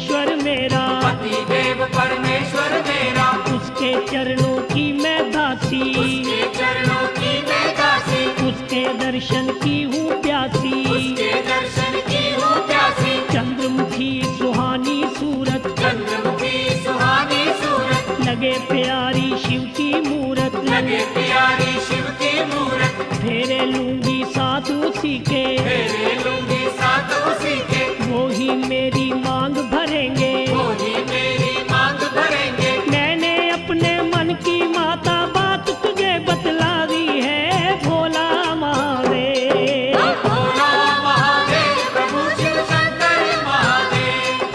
परमेश्वर मेरा, पति देव परमेश्वर मेरा, उसके चरणों की मैं दासी, उसके चरणों की मैं दासी, उसके दर्शन की हूँ प्यासी, उसके दर्शन की हूँ प्यासी। चंद्रमुखी सुहानी सूरत, चंद्रमुखी सुहानी सूरत, लगे प्यारी शिव की मूरत, लगे प्यारी शिव की मूरत, फेरे लूंगी साथ उसी के, फेरे लूंगी साथ उसी के, वो ही मेरी मांग भरेंगे, वो ही मेरी मांग भरेंगे। मैंने अपने मन की माता बात तुझे बतला दी है, भोला महादेव। भोला महादेव प्रभु शिव शंकर महादेव,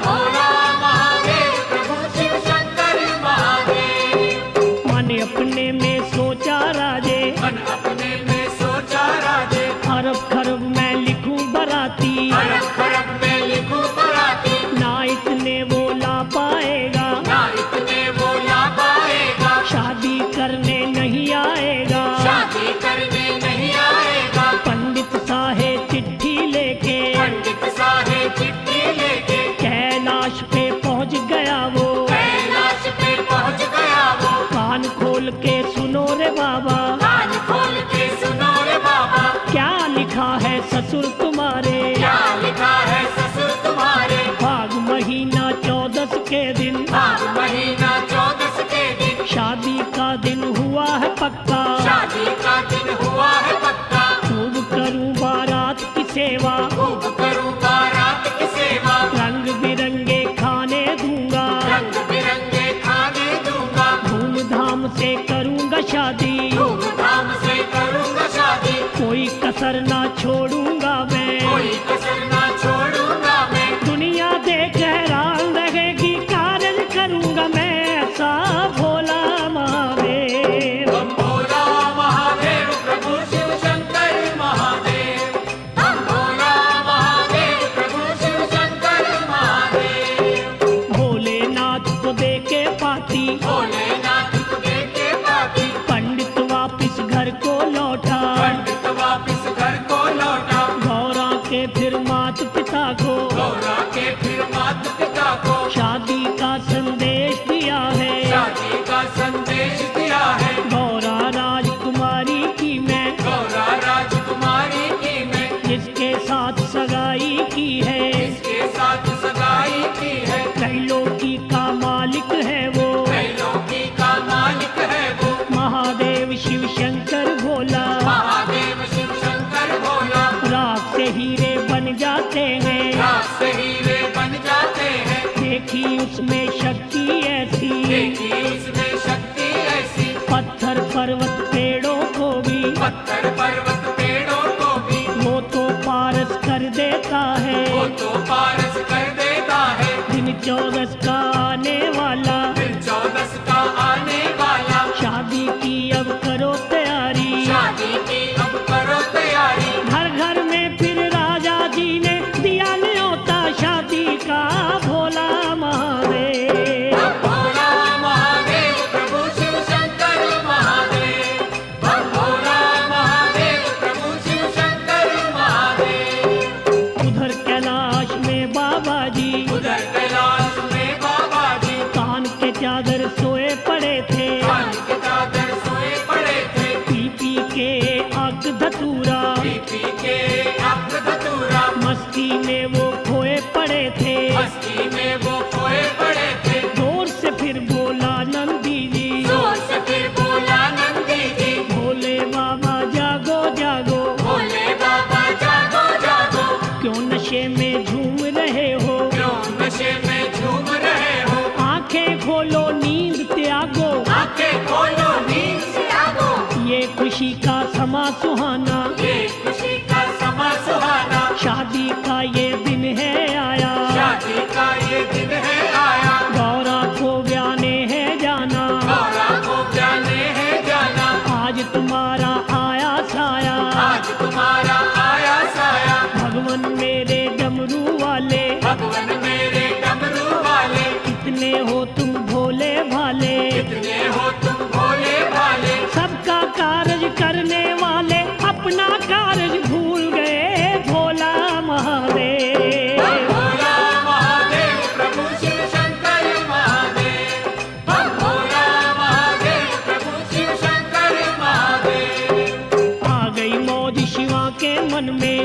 भोला महादेव प्रभु शिव शंकर महादेव। मन अपने में सोचा राजे, मन अपने में सोचा राजे, अरब खरब मैं लिखूं बराती, अरब खरब में लिखूं बराती, ना इतने वो ला पाएगा, ना इतने वो ला पाएगा, शादी करने नहीं आएगा, शादी करने नहीं आएगा। पंडित साहेब चिट्ठी लेके, पंडित साहेब चिट्ठी लेके, कैलाश पे पहुंच गया वो, कैलाश पे पहुंच गया वो, कान खोल के सुनो रे बाबा, कान खोल के सुनो रे बाबा, क्या लिखा है ससुर तुम्हारे, क्या लिखा है ससुर तुम्हारे। फाग महीना 14 के दिन, माघ महीना 14 के दिन, शादी का दिन हुआ है पक्का, शादी का दिन हुआ है पक्का, खूब करूं बारात की सेवा, खूब करूं बारात की सेवा, रंग बिरंगे खाने दूंगा, रंग बिरंगे खाने दूंगा, धूमधाम से करूंगा शादी, धूमधाम से करूंगा शादी, कोई कसर ना छोड़ूंगा मैं, कोई कसर ना छोड़ूंगा मैं। दुनिया देख हैरान रहेगी, कार्य करूंगा मैं ऐसा, भोला महादेव। भोला महादेव प्रभु शिव शंकर महादेव, भोला महादेव प्रभु शिव शंकर महादेव। भोलेनाथ को देके पाती, भोलेनाथ को देखे पाती, पंडित वापिस घर को लौटा, पंडित वापिस घर को लौटा, गौरा के फिर मात पिता को, गौरा के फिर माता पिता को, शादी का संदेश दिया है, शादी का संदेश दिया है। गौरा राजकुमारी की मैं, गौरा राजकुमारी की मैं, जिसके साथ सगाई की है, इसके साथ सगाई की है, त्रैलोकी का मालिक है वो, त्रैलोकी का मालिक है वो, महादेव शिव शंकर भोला, महादेव शिव शंकर भोला। राख से हीरे बन जाते हैं, रात से हीरे बन जाते हैं, देखी उसमें शक्ति ऐसी, देखी उसमें शक्ति ऐसी, पत्थर पर्वत पेड़ों को भी, पत्थर पर्वत पेड़ों को भी, वो तो पारस कर देता है, वो तो पारस कर देता है। दिन 14 का आने वाला, दिन 14 का आने वाला, शादी की अब करो तैयारी, शादी की अब करो तैयारी, घर घर में फिर राजा जी ने दिया न्योता शादी का, भोला महादेव। भोला महादेव प्रभु शिव शंकर महादेव, भोला महादेव प्रभु शिव शंकर महादेव। उधर कैलाश में बाबा जी, उधर कैलाश में बाबा जी,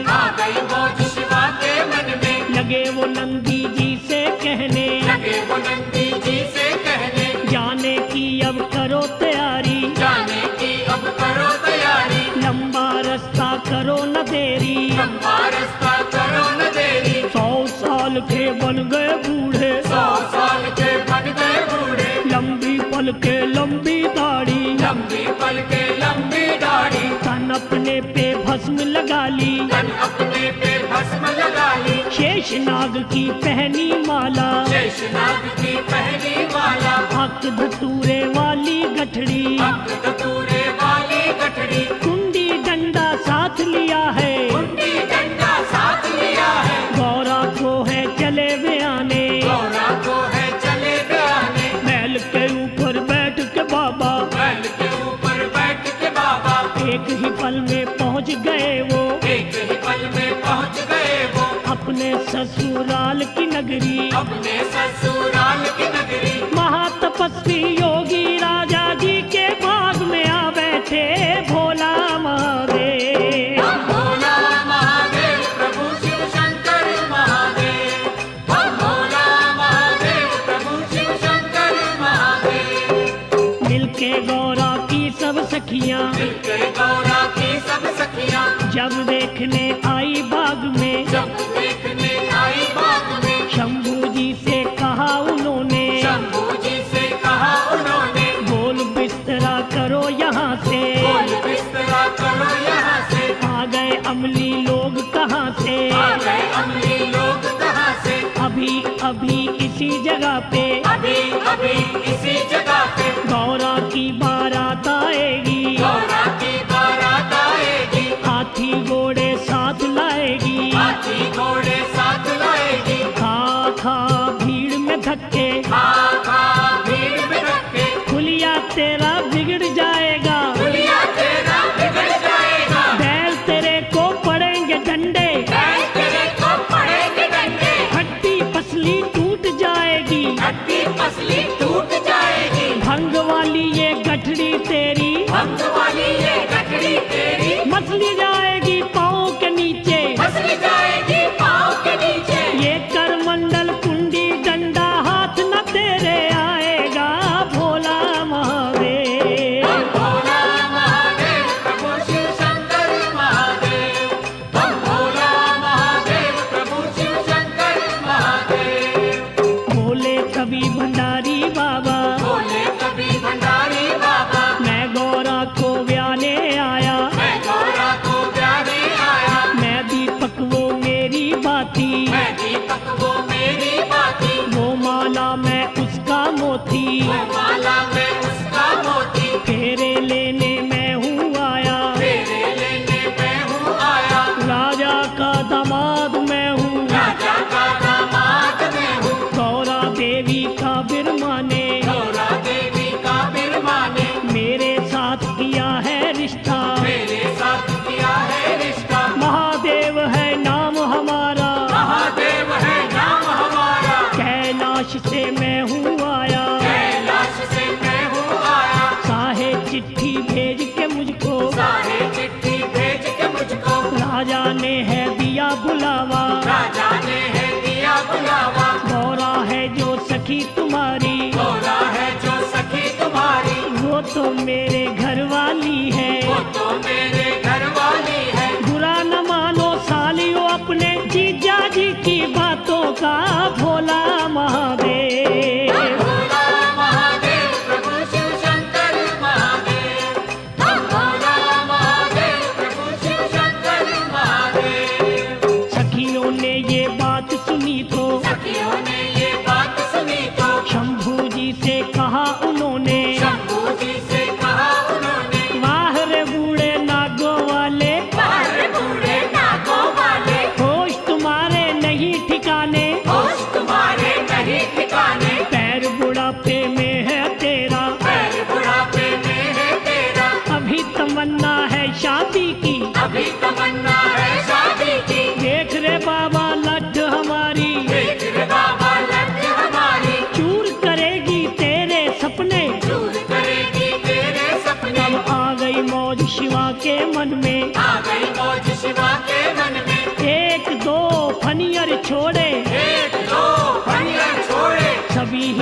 आ गई मौज शिवा के मन में। लगे वो नंदी जी से कहने, लगे वो नंदी जी से कहने, जाने की अब करो तैयारी, जाने की अब करो तैयारी, लंबा रास्ता करो न देरी। लंबा रास्ता करो न देरी। 100 साल के बन गए बूढ़े, 100 साल के बन गए बूढ़े, लंबी पल के लंबी दाढ़ी, लंबी पल के लंबी दाढ़ी, तन अपने पे भस्म लगा ली, तन अपने पे भस्म लगा ली, शेषनाग की पहनी माला, शेषनाग की पहनी माला, हक धतूरे वाली गठड़ी, हक धतूरे वाली गठड़ी, कुंडी डंडा साथ लिया है, कुंडी डंडा साथ लिया है, गौरा को है चले बयाने, गौरा को है चले बयाने, महल के ऊपर बैठ के बाबा, बैल के ऊपर बैठ के बाबा, एक ही पल में पहुंच गए वो, एक ही पल में पहुंच गए वो, अपने ससुराल की नगरी, अपने ससुराल की नगरी। महातपस्वी योगी राजा जी के बाग में आ बैठे भोला महादेव। हम भोला महादेव प्रभु शिव शंकर महादेव, हम भोला महादेव प्रभु शिव शंकर महादेव। मिलके गौरा की सब सखियां, मिलके गौरा की सब सखियां, जब देखने आई बाग में, जब देखने आई बाग में, शंभू जी से कहा उन्होंने, शंभू जी से कहा उन्होंने, बोल बिस्तरा करो यहाँ से, बोल बिस्तरा करो यहाँ से, आ गए अमली लोग कहाँ से, आ गए अमली लोग कहाँ से, अभी अभी इसी जगह पे, अभी अभी इसी जगह पे, गौरा की बारात आएगी, गौरा की बारात आएगी, हाथी घोड़े साथ लाएगी, हाथी घोड़े साथ लाएगी, खा खा भीड़ में धक्के, खा खा भीड़ में धक्के, खुलिया तेरा बिगड़ जाएगा, पुलिया तेरा बिगड़ जाएगा, बैल तेरे को पड़ेंगे डंडे, बैल तेरे को पड़ेंगे डंडे, हड्डी पसली टूट जाएगी, हड्डी पसली टूट जाएगी, भंग वाली ये गठड़ी तेरी, भंग वाली ये गठड़ी तेरी, मसली जाएगी पाँव के नीचे, मसली जाएगी पाँव के नीचे, ये करमंडल कुंडी डंडा हाथ न तेरे आएगा भोला महादेव। हम भोला महादेव प्रभु शिव शंकर महादेव, हम भोला महादेव प्रभु शिव शंकर महादेव। बोले कभी भंडारी बाबा, बोले कभी भंडारी बाबा, मैं गौरा को ब्याने आया, मैं गौरा को ब्याने आया, मैं दीपक वो मेरी बाती, मैं दीपक वो मेरी बाती, वो माला मैं उसका मोती, वो माला मैं उसका मोती, फेरे लेने मैं हूँ आया, तेरे लेने मैं हूँ आया, राजा का दामाद मैं हूँ, राजा का दामाद मैं हूँ, गौरा देवी का बिरमाने, गौरा देवी का बिरमाने, मेरे साथ किया है रिश्ता, मेरे साथ किया है रिश्ता, महादेव है नाम हमारा, महादेव है नाम हमारा, कैलाश से मैं हूँ आया, कैलाश से मैं हूँ आया, साहे चिट्ठी भेज के मुझको, सारे चिट्ठी भेज के मुझको, राजा ने है दिया बुलावा, राजा ने है दिया बुलावा, गौरा है जो सखी तुम्हारी, गौरा है जो सखी तुम्हारी, वो तो मेरे घर वाली है, वो तो मेरे घर वाली है, बुरा न मानो सालियों अपने जीजा जी की बातों का भोला महादेव। हम भोला महादेव प्रभु शिव शंकर महादेव, हम भोला महादेव प्रभु शिव शंकर महादेव। सखियों ने ये बात सुनी तो, सखियों ने ये बात सुनी तो, शंभू जी से कहा उन्होंने, शंभू जी से कहा उन्होंने, वाह रे बूढ़े नागों वाले, बाहर बूढ़े नागों वाले, होश तुम्हारे नहीं ठिकाने, होश तुम्हारे नहीं ठिकाने, पैर बुढ़ापे में है तेरा, पैर बुढ़ापे में है तेरा, अभी तमन्ना है शादी की, अभी तमन्ना है शादी की, देख रे बाबा लट हमारी, देख रे बाबा लट हमारी, चूर करेगी तेरे सपने, चूर करेगी तेरे सपने, अब आ गई मौज शिवा के मन में, आ गई मौज शिवा के मन में,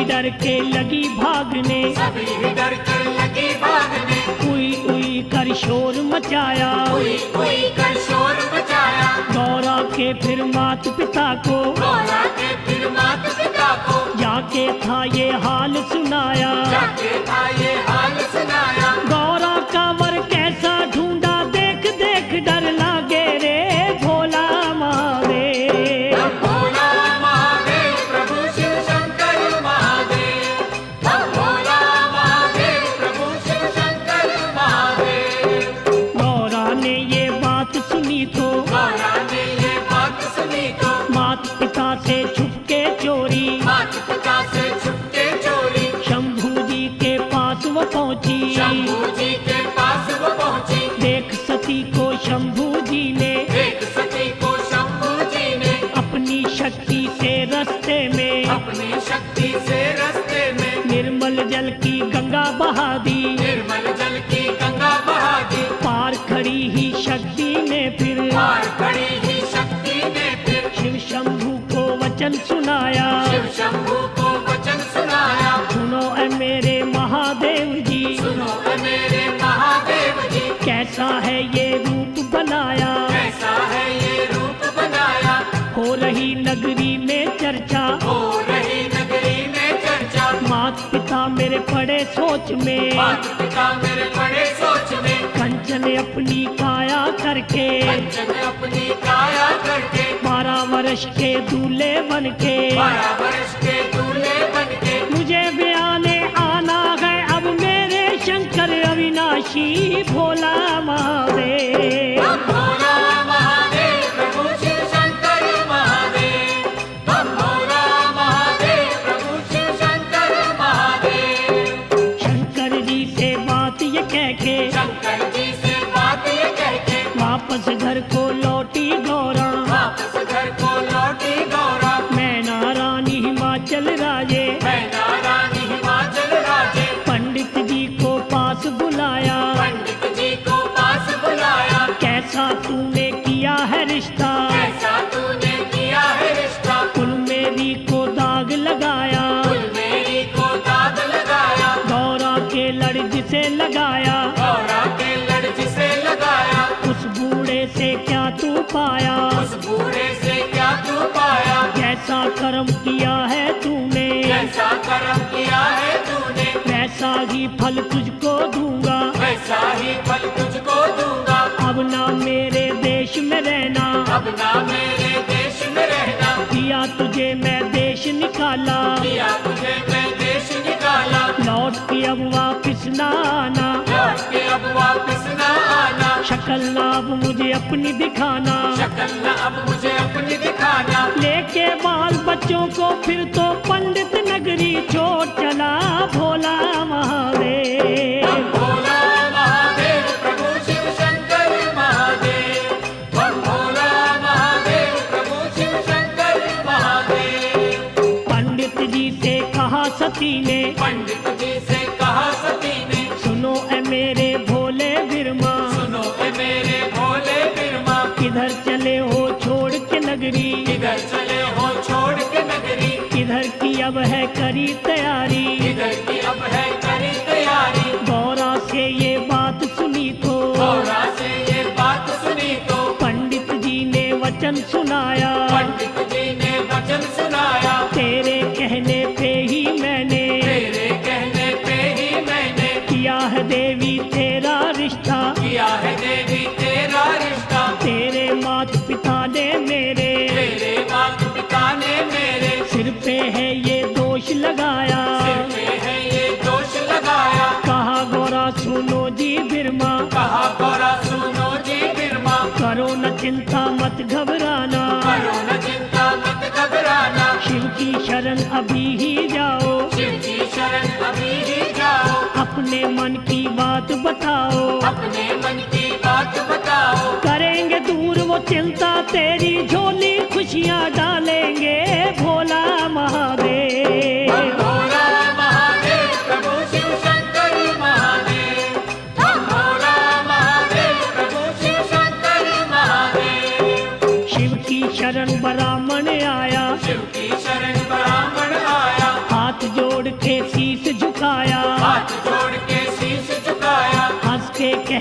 डर के लगी भागने, सभी ही डर के लगी भागने, उई उई कर शोर मचाया, कोई कोई कर शोर मचाया, गौरा के फिर मात पिता को, गौरा के फिर मात पिता को, जाके था ये हाल सुनाया। जाके था ये हाल सुनाया। गौरा का वर कैसा ढूंढा, देख देख डर लागे रे भोला महादेव। हम भोला महादेव प्रभु शिव शंकर महादेव, हम भोला महादेव प्रभु शिव शंकर महादेव। गौरा ने ये बात सुनी तो, गौरा ने ये बात सुनी तो, मात पिता से छुपके चोरी, मात पिता से छुपके चोरी, शंभू जी के पास वो पहुंची। शंभू जी के पास वो पहुंची, देख सती को शंभू जी ने, एक सती को शंभू जी ने, अपनी शक्ति से रास्ते में, अपनी शक्ति से रास्ते में, निर्मल जल की गंगा बहा दी। निर्मल जल की गंगा बहा दी। पार खड़ी ही शक्ति ने फिर, पार खड़ी ही शक्ति ने फिर, शिव शंभू को वचन सुनाया। शिव शंभू को वचन सुनाया। सुनो ए मेरे महादेव जी, सुनो ए मेरे महादेव जी, कैसा है ये रूप बनाया। कैसा है ये रूप बनाया। हो रही नगरी में चर्चा, हो रही नगरी में चर्चा, मात पिता मेरे पड़े सोच में। मात पिता मेरे बड़े सोच में, कंचन अपनी काया करके, कंचन अपनी काया करके, 12 वर्ष के दूल्हे बन के, 12 वर्ष के दूल्हे बनके, मुझे ब्याने आना है अब मेरे शंकर अविनाशी भोला महादेव। हम भोला महादेव प्रभु शिव शंकर महादेव, हम भोला महादेव प्रभु शिव शंकर महादेव। शंकर जी से बात ये कह के, शंकर जी से बात ये कह के, वापस घर को लौटी गौरा। वापस घर को लौटी गौरा। मैना रानी हिमाचल राजे, मैना रानी हिमाचल राजे, पंडित जी को पास बुलाया। पंडित जी को पास बुलाया। कैसा तूने किया है रिश्ता, कैसा तूने किया है रिश्ता, कुल मेरी को दाग लगाया। कुल मेरी को दाग लगाया। गौरा के लड़ जिसे लगाया, गौरा के लड़ जिसे लगाया, उस बूढ़े से क्या तू पाया। उस बूढ़े से क्या तू पाया। जैसा कर्म किया है तूने, जैसा कर्म किया है तूने, वैसा ही फल तुझको दूंगा। वैसा ही फल तुझको दूंगा। अब ना मेरे देश में रहना, अब ना मेरे देश में रहना, दिया तुझे मैं देश निकाला। दिया तुझे मैं देश निकाला। लौट के अब वापिस ना आना, लौट के अब वापस न आना। शक्ल ना अब मुझे अपनी दिखाना। शक्ल न अब मुझे अपनी दिखाना। लेके बाल बच्चों को फिर तो पंडित नगरी छोड़ चला भोला महादेव। हम भोला महादेव प्रभु शिव शंकर महादेव, हम भोला महादेव प्रभु शिव शंकर महादेव। पंडित जी से कहा सती ने, पंडित जी से कहा सती ने, सुनो ए मेरे भोले बिरमा, सुनो ए मेरे भोले बिरमा, किधर चले हो छोड़ के नगरी। किधर चले हो छोड़ के नगरी, किधर की अब है करी तैयारी। किधर की अब है करी तैयारी। गौरा से ये बात सुनी तो, गौरा से ये बात सुनी तो, पंडित जी ने वचन सुनाया। पंडित जी ने वचन सुनाया। तेरे कहने पे ही मैंने, तेरे कहने पे ही मैंने, किया है देवी तेरा रिश्ता। किया है देवी तेरा रिश्ता। तेरे मात पिता ने मेरे, तेरे माता पिता ने मेरे, सिर पे है ये दोष लगाया। सिर पे है ये दोष लगाया। कहा गौरा सुनो जी बिरमा, कहा गौरा सुनो जी बिरमा, करो न चिंता मत घबराना। करो न चिंता मत घबराना। शिव की शरण अभी ही जाओ, शिव की शरण अभी ही जाओ। अपने मन की बात बताओ। अपने मन की बात बताओ। करेंगे दूर वो चिंता तेरी, झोली खुशियाँ डालेंगे भोला महादेव। हम भोला महादेव प्रभु शिव शंकर महादेव, हम भोला महादेव प्रभु शिव शंकर महादेव। शिव की शरण ब्राह्मण आया, शिव की शरण ब्राह्मण आया। हाथ जोड़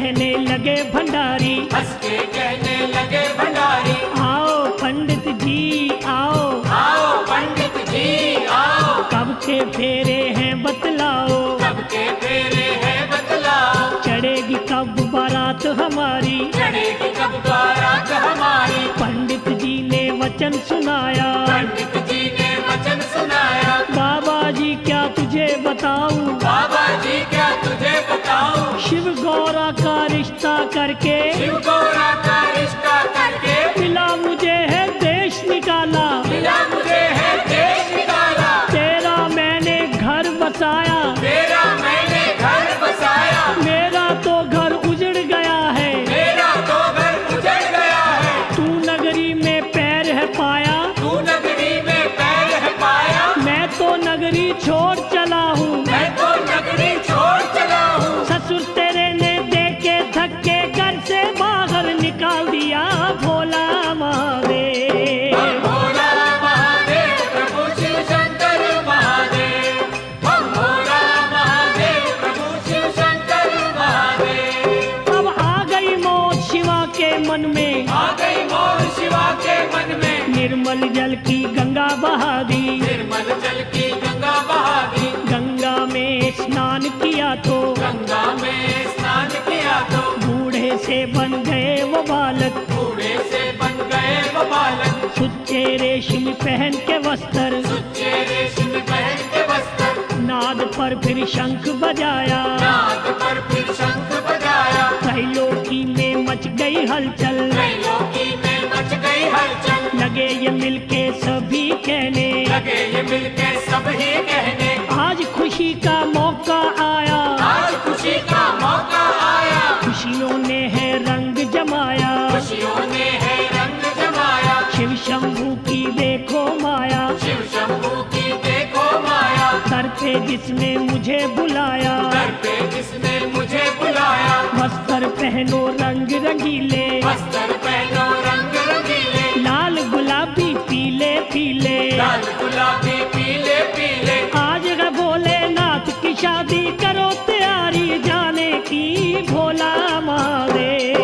कहने लगे भंडारी, हंस के कहने लगे भंडारी, आओ पंडित जी आओ, आओ पंडित जी आओ, कब के फेरे हैं बतलाओ, कब के फेरे हैं बतलाओ, चढ़ेगी कब बारात हमारी, चढ़ेगी कब बारात हमारी। पंडित जी ने वचन सुनाया, पंडित जी ने वचन सुनाया, बाबा जी क्या तुझे बताऊं, बाबा जी क्या तुझे बताऊं, शिव गौरा का रिश्ता करके शिव गौरा का रिश्ता करके मिला मुझे है देश निकाला, मिला मुझे है देश निकाला, तेरा मैंने घर बसाया, तेरा मैंने घर बसाया, मेरा तो घर उजड़ गया है, मेरा तो घर उजड़ गया है, तू नगरी में पैर है पाया, तू नगरी में पैर है पाया, मैं तो नगरी छोड़ चला हूँ, मैं तो नगरी छोड़ चला हूँ, ससुर तेरे ने देके धक्के घर से बाहर निकाल दिया, भोला महादेव। हम भोला महादेव प्रभु शिव शंकर महादेव, हम भोला महादेव प्रभु शिव शंकर महादेव। अब आ गई मौत शिवा के मन में, आ गई मोर शिवा के मन में, निर्मल जल की गंगा बहा दी, निर्मल जल की गंगा बहा दी, गंगा में स्नान किया तो गंगा में स्नान किया तो बूढ़े से बन गए वो बालक, बूढ़े से बन गए वो बालक, सुच्चे रेशम पहन के वस्त्र, सुच्चे रेशम पहन के वस्त्र, नाद पर फिर शंख बजाया, नाद पर फिर शंख बजाया, त्रैलोकी में मच गई हलचल, त्रैलोकी में मच गई हलचल, लगे ये मिलके सभी कहने, लगे ये मिलके सब ही कहने, आज खुशी का मौका आया, आज खुशी का मौका आया, खुशियों ने है रंग जमाया, खुशियों ने है रंग जमाया, शिव शंभू की देखो माया, शिव शंभू की देखो माया, दर पे जिसने मुझे बुलाया, दर पे जिसने मुझे बुलाया, वस्त्र पहनो रंग रंगीले, वस्त्र पहनो रंग रंगीले, लाल गुलाबी पीले पीले, लाल गुलाबी पीले पीले, आज है भोलेनाथ की शादी, करो तैयारी जाने की, भोला महादेव।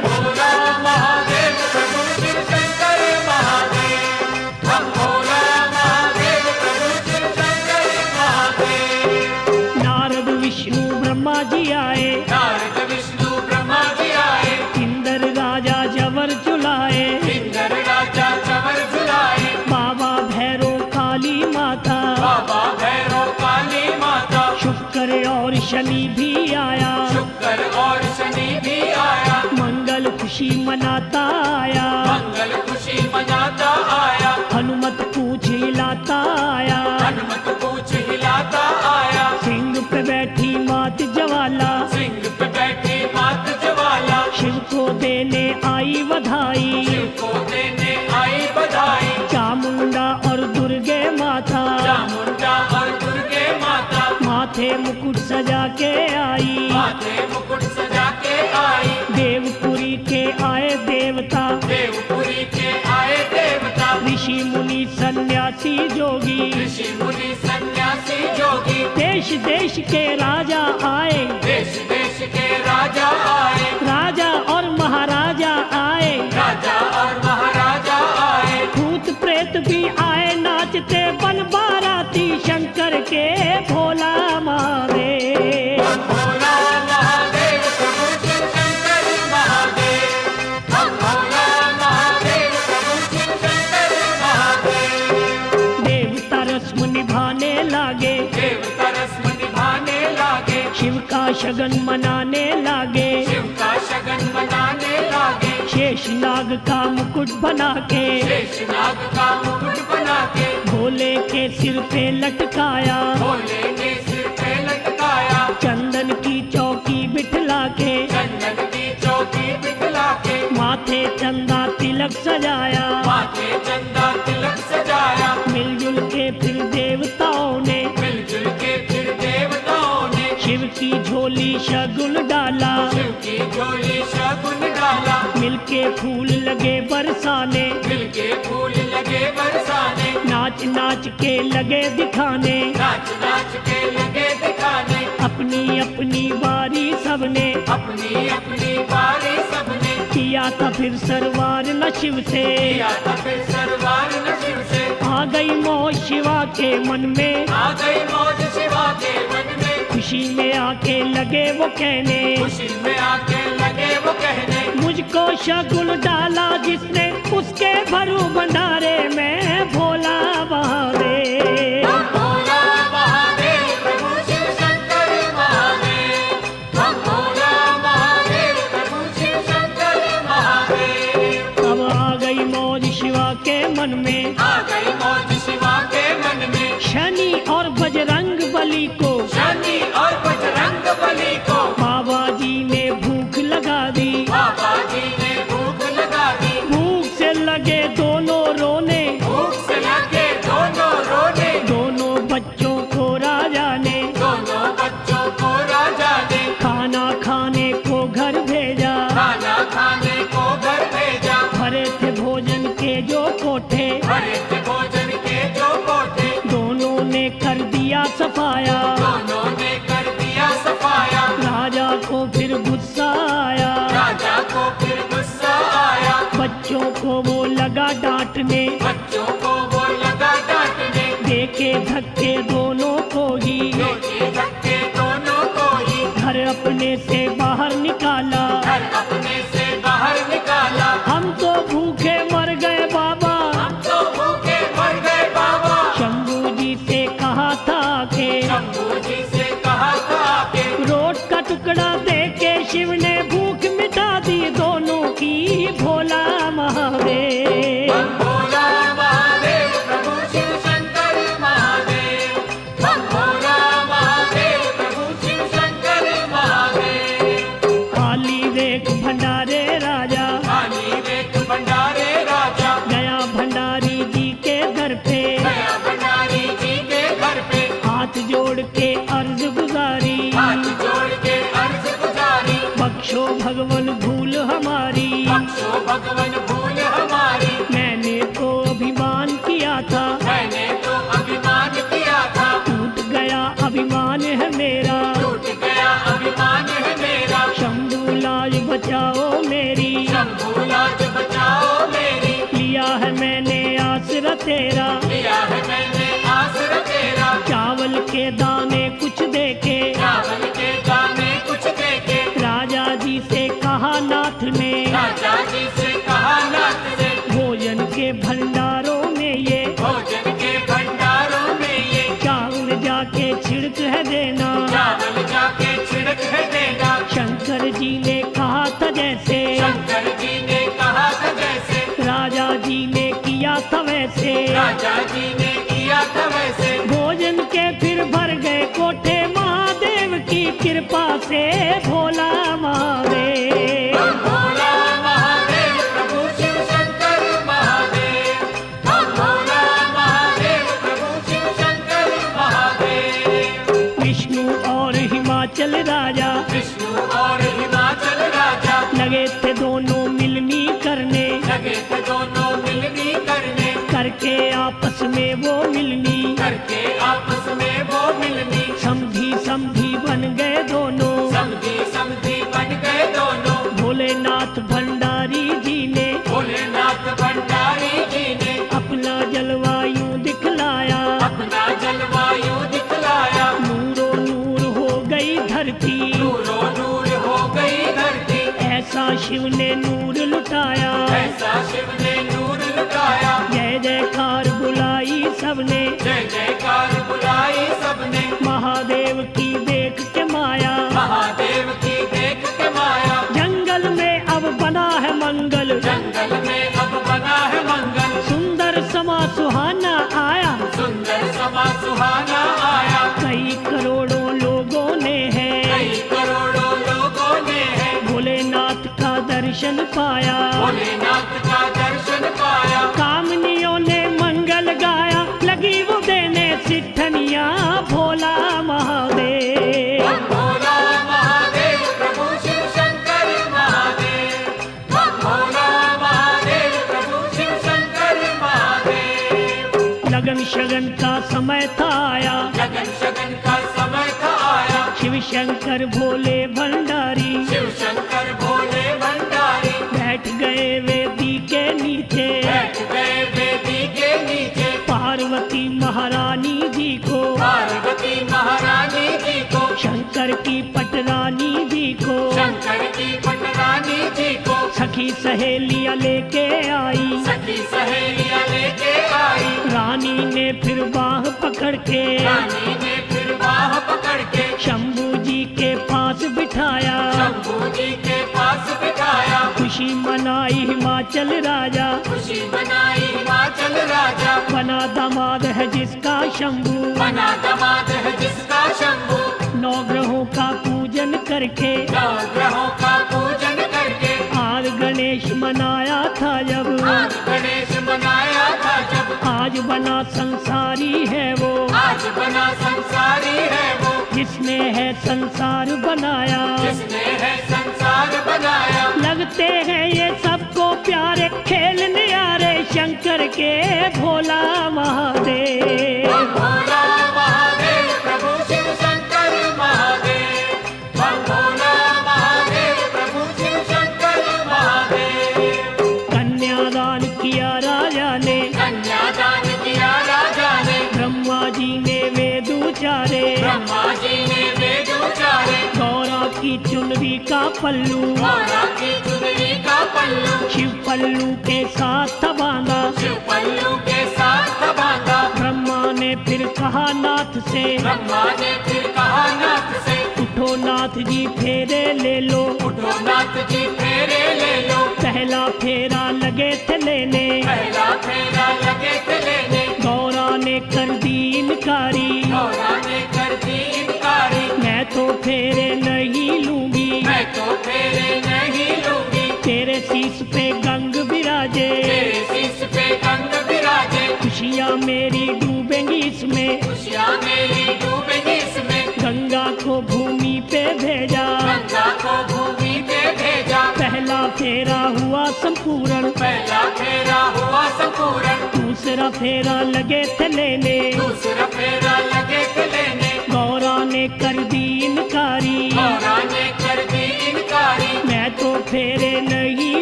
भोला महादेव प्रभु शिव शंकर महादेव, हम भोला महादेव प्रभु शिव शंकर महादेव। नारद विष्णु ब्रह्मा जी आए, नारद विष्णु ब्रह्मा जी आए, इंद्र राजा जवर झुलाए, इंद्र राजा चवर झुलाए, बाबा भैरो काली माता, बाबा भैरव काली माता, शुक्र और शनि भी आया, शुक्र और शनि भी आया, मंगल खुशी मनाता आया, मंगल खुशी मनाता आया, हनुमत पूछ हिलाता आया, हनुमत पूछ हिलाता आया, सिंह पे बैठी मात ज्वाला, सिंह पे बैठी मात ज्वाला, शिव को देने आई बधाई, शिव को देने आई बधाई, चामुंडा और दुर्गे माता, चामुंडा और दुर्गे माता, माथे मुकुट सजा के आई, माथे मुकुट सजा के आई, देवपुरी के आए देवता, देवपुरी के आए देवता, ऋषि मुनि सन्यासी जोगी, ऋषि मुनि सन्यासी जोगी, देश देश के राजा आए, देश देश के राजा आए, राजा और महाराजा आए, राजा और महाराजा आए, भूत प्रेत भी आए नाचते बन बाराती शंकर के, भोला महादेव। भोला महादेव प्रभु शिव शंकर महादेव, हम भोला महादेव प्रभु शिव शंकर महादेव। देवता रस्म निभाने लागे, देवता रस्म निभाने लागे, शिव का शगन मनाने लागे, शिव का शगन मनाने लागे, शेष नाग का मुकुट बना के, शेषनाग का मुकुट बना के, भोले के सिर पे लटकाया, भोले ने सिर पे लटकाया, चंदन की चौकी बिठला के, चंदन की चौकी बिठला के, माथे चंदा तिलक सजाया, माथे चंदा तिलक सजाया, मिलजुल के फिर देवताओं ने, मिलजुल के फिर देवताओं ने, शिव की झोली शगुन डाला, शिव की झोली शगुन डाला, मिलके फूल लगे बरसाने, मिलके फूल लगे बरसाने, नाच नाच के लगे दिखाने, नाच नाच के लगे दिखाने, अपनी अपनी बारी सबने अपनी अपनी बारी सबने किया था फिर सरवार न शिव से। किया था फिर सरवार न शिव से। आ गई मौज शिवा के मन में, आ गई मौज शिवा के मन में, खुशी में आके लगे वो कहने, खुशी में आके लगे वो कहने, मुझको शगुन डाला जिसने उसके भरू भंडारे में भोला महादेव। हम भोला महादेव प्रभु शिव शंकर महादेव, हम भोला महादेव प्रभु शिव शंकर महादेव। अब आ गई मौज शिवा के मन में, आ गई मौज शिवा के मन में, शनि और बजरंग बली को, शनि और बजरंग बली को बाबा जी ने भूख लगा दी। बाबा जी ने भूख लगा दी। भूख से लगे दोनों रोने, भूख से लगे दोनों रोने, दोनों बच्चों को राजा ने दोनों बच्चों को राजा ने खाना खाने को घर भेजा। खाना खाने को घर भेजा। भरे थे भोजन के जो कोठे, भरे थे भोजन के जो कोठे, दोनों ने कर दिया सफाया। दोनों ने कर दिया सफाया। राजा को फिर गुस्सा आया, राजा को फिर गुस्सा आया। बच्चों को वो लगा डांटने, बच्चों को वो लगा डांटने, देके धक्के दोनों को ही, देखे धक्के दोनों को ही, घर अपने से बाहर निकाला। घर अपने से बाहर निकाला। हम तो भूखे मर गए बाबा, हम तो भूखे मर गए बाबा। शंभू जी से कहा था के शंभू जी से कहा था कि रोट का टुकड़ा देके शिव ने भूख मिटा दी दोनों की। भोला महादेव, हम भोला महादेव प्रभु शिव शंकर महादेव, हम भोला महादेव प्रभु शिव शंकर महादेव। खाली देख भंडारे राजा, खाली देख भंडारे राजा, गया भंडारी जी के घर पे, गया भंडारी जी के घर पे, हाथ जोड़ के अर्ज गुजारी। हाथ जोड़ के अर्ज गुजारी, बख्शो भगवन भूल हमारी, बख्शो भगवन भूल हमारी। मैंने तो अभिमान किया था, मैंने तो अभिमान किया था, टूट गया अभिमान है मेरा। टूट गया अभिमान है मेरा। शंभू लाज बचाओ मेरी, शंभू लाज बचाओ मेरी, लिया है मैंने आसरा तेरा। लिया है मैंने आसरा तेरा। चावल के दाने कुछ देके, चावल के दाने कुछ देके, राजा जी से कहा नाथ ने, राजा जी से कहा नाथ से, भोजन के भंडारों में ये, भोजन के भंडारों में ये, चावल जाके छिड़क है देना। चावल जाके छिड़क है देना। शंकर जी ने कहा था जैसे, शंकर जी ने कहा था जैसे, राजा जी ने किया था वैसे। राजा जी ने किया था वैसे। भोजन के फिर भर गए कोठे महादेव की कृपा से। भोला महादेव, हम भोला महादेव प्रभु शिव शंकर महादेव, हम भोला महादेव प्रभु शिव शंकर महादेव। विष्णु और हिमाचल राजा विष्णु और हिमाचल राजा लगे थे दोनों मिलनी करने, लगे थे दोनों मिलनी करने, करके आपस में वो मिलनी, करके आपस में वो मिलनी, समधी समधी बन गए दोनों। समधी समधी बन गए दोनों। भोलेनाथ भंडारी जी ने भोलेनाथ भंडारी जी ने अपना जलवायु दिखलाया, अपना जलवायु दिखलाया। नूरो नूर हो गई धरती, नूरो नूर हो गई धरती, ऐसा शिव ने नूर लुटाया। ऐसा शिव ने नूर लुटाया। जय जयकार बुलाई सबने, जय जयकार बुलाई सबने, महादेव की देख के माया। महादेव की देख के माया। जंगल में अब बना है मंगल, जंगल में अब बना है मंगल, सुंदर समा सुहाना आया। सुंदर समा सुहाना आया। कई करोड़ों लोगों ने है, कई करोड़ों लोगों ने है, भोलेनाथ का दर्शन पाया। भोलेनाथ का दर्शन पाया। कामनियों ने मंगल गाया, लगी वो देने सिद्धनिया। भोला महादेव, हम भोला महादेव प्रभु शिव शंकर महादेव, हम भोला महादेव प्रभु शिव शंकर महादेव। लगन शगन का समय था आया, लगन शगन का समय था आया, शिव शंकर भोले भंडारी शिव शंकर भोले भंडारी बैठ गए वेदी के नीचे बैठ गए वेदी के नीचे पार्वती महारानी जी को पार्वती महारानी जी को शंकर की पटरानी जी को शंकर की पटरानी जी को सखी सहेलियां लेके आई सखी सहेलियां लेके आई रानी ने फिर बाह पकड़ के रानी ने फिर बाह पकड़ के शंभू जी के पास बिठाया शंभू जी के पास बिठाया खुशी मनाई हिमाचल राजा खुशी मनाई हिमाचल राजा बना दामाद है जिसका शंभू बना दामाद है जिसका शंभू नौ ग्रहों का पूजन करके नौ ग्रहों का पूजन करके आज गणेश मनाया था जब आज गणेश मनाया था जब आज बना संसारी है वो आज बना संसारी है वो जिसने है संसार बनाया जिसने है संसार बनाया लगते हैं ये सबको प्यारे खेल न्यारे शंकर के भोला महादेव भोला महादेव प्रभु शिव शंकर महादेव भोला महादेव प्रभु शिव शंकर महादेव कन्यादान किया राजा ने कन्यादान किया राजा ने ब्रह्मा जी ने वेद उचारे ब्रह्मा जी ने वेद उचारे गौरा की चुनरी का पल्लू गौरा की चुनरी का पल्लू शिव पल्लू के साथ बांधा शिव पल्लू के साथ बांधा ब्रह्मा ने फिर कहा नाथ से ब्रह्मा ने फिर कहा नाथ से उठो नाथ जी फेरे ले लो उठो नाथ जी फेरे ले लो पहला फेरा लगे थे लेने पहला फेरा लगे थे लेने गौरा ने कर दी इनकारी गौरा ने कर दी इनकारी मैं तो फेरे नहीं लूंगी मैं तो फेरे नहीं लूंगी तेरे शीश पे गंग विराजे तेरे शीश पे गंग विराजे खुशियाँ मेरी डूबेंगी इसमें खुशियाँ मेरी डूबेंगी इसमें गंगा को भूमि पे भेजा गंगा को भूमि पे भेजा पहला फेरा हुआ संपूर्ण पहला फेरा हुआ संपूर्ण दूसरा फेरा लगे थे लेने दूसरा फेरा लगे थे लेने गौरा ने कर दी इनकारी गौरा ने कर दी इनकारी मैं तो फेरे नहीं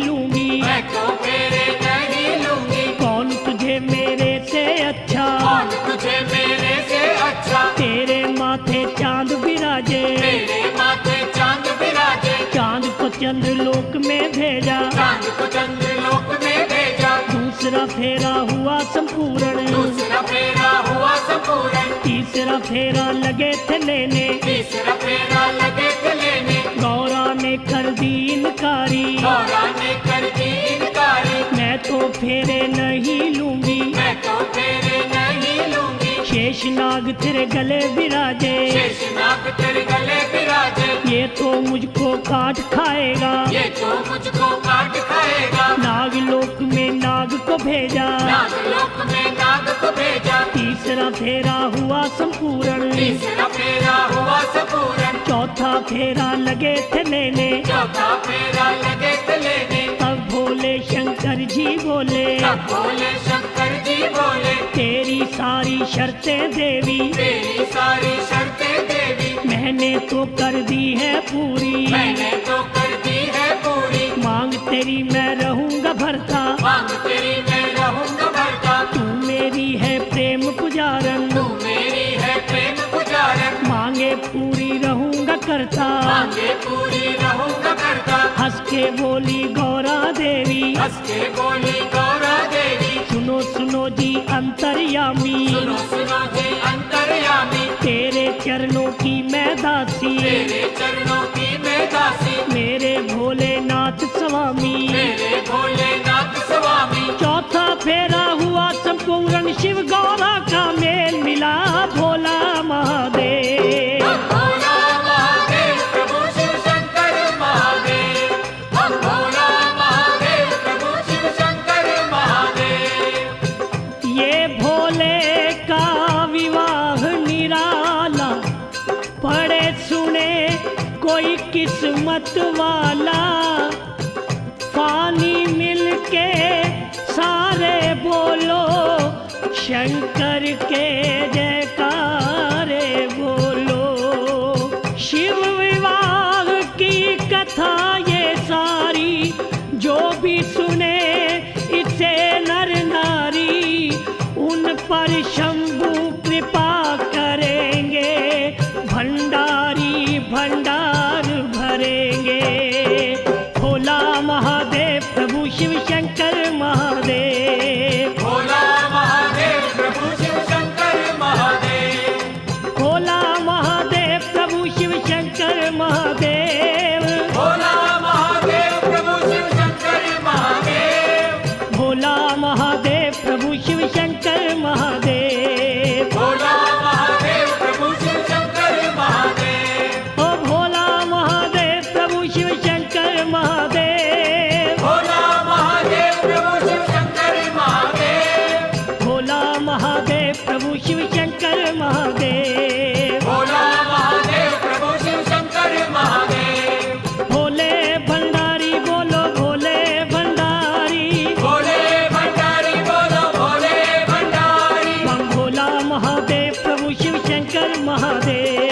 लूंगी मैं तो फेरे नहीं लूंगी कौन तुझे मेरे से अच्छा कौन तुझे मेरे से अच्छा तेरे माथे चांद विराजे तेरे माथे चांद विराजे चांद को चंद्रलोक में भेजा चांद को चंद्रलोक में भेजा दूसरा फेरा हुआ संपूर्ण दूसरा फेरा हुआ संपूर्ण तीसरा फेरा लगे थे लेने तीसरा फेरा लगे थे लेने गौरा ने कर दी इनकारी गौरा ने कर दी इनकारी मैं तो फेरे नहीं लूंगी मैं तो फेरे नहीं लूंगी शेषनाग तेरे गले विराजे शेषनाग तेरे गले विराजे ये तो मुझको काट खाएगा ये तो मुझको काट खाएगा नागलोक में नाग को भेजा नागलोक में नाग को भेजा तीसरा फेरा हुआ संपूर्ण तीसरा फेरा हुआ संपूर्ण चौथा फेरा लगे थे लेने चौथा फेरा लगे थे लेने तब भोले शंकर जी बोले तब भोले शंकर जी बोले तेरी सारी शर्तें देवी तेरी सारी शर्तें देवी मैंने तो कर दी है पूरी मैंने तो कर दी है पूरी मांग तेरी मैं रहूंगा भरता मांग तेरी मैं रहूंगा भरता तू मेरी है प्रेम पुजारन तू मेरी है प्रेम पुजारन मांगे पूरी रहूंगा करता मांगे पूरी रहूंगा करता हंस के बोली गौरा देवी हंस के बोली गौरा देवी सुनो सुनो जी अंतर्यामी सुनो सुनो जी अंतर्यामी तेरे चरणों की मैं दासी तेरे चरणों की मैं दासी मेरे भोलेनाथ स्वामी मेरे भोलेनाथ स्वामी चौथा फेरा हुआ संपूर्ण शिव गौरा का मेल मिला भोला महादेव भोला महादेव प्रभु शिव शंकर महादेव भोला महादेव प्रभु शिव शंकर महादेव ये भोले का विवाह निराला पढ़े सुने कोई किस्मत वाला पानी मिलके सारे बोलो शंकर के जयकारे बोलो महादेव प्रभु शिव शंकर महादेव।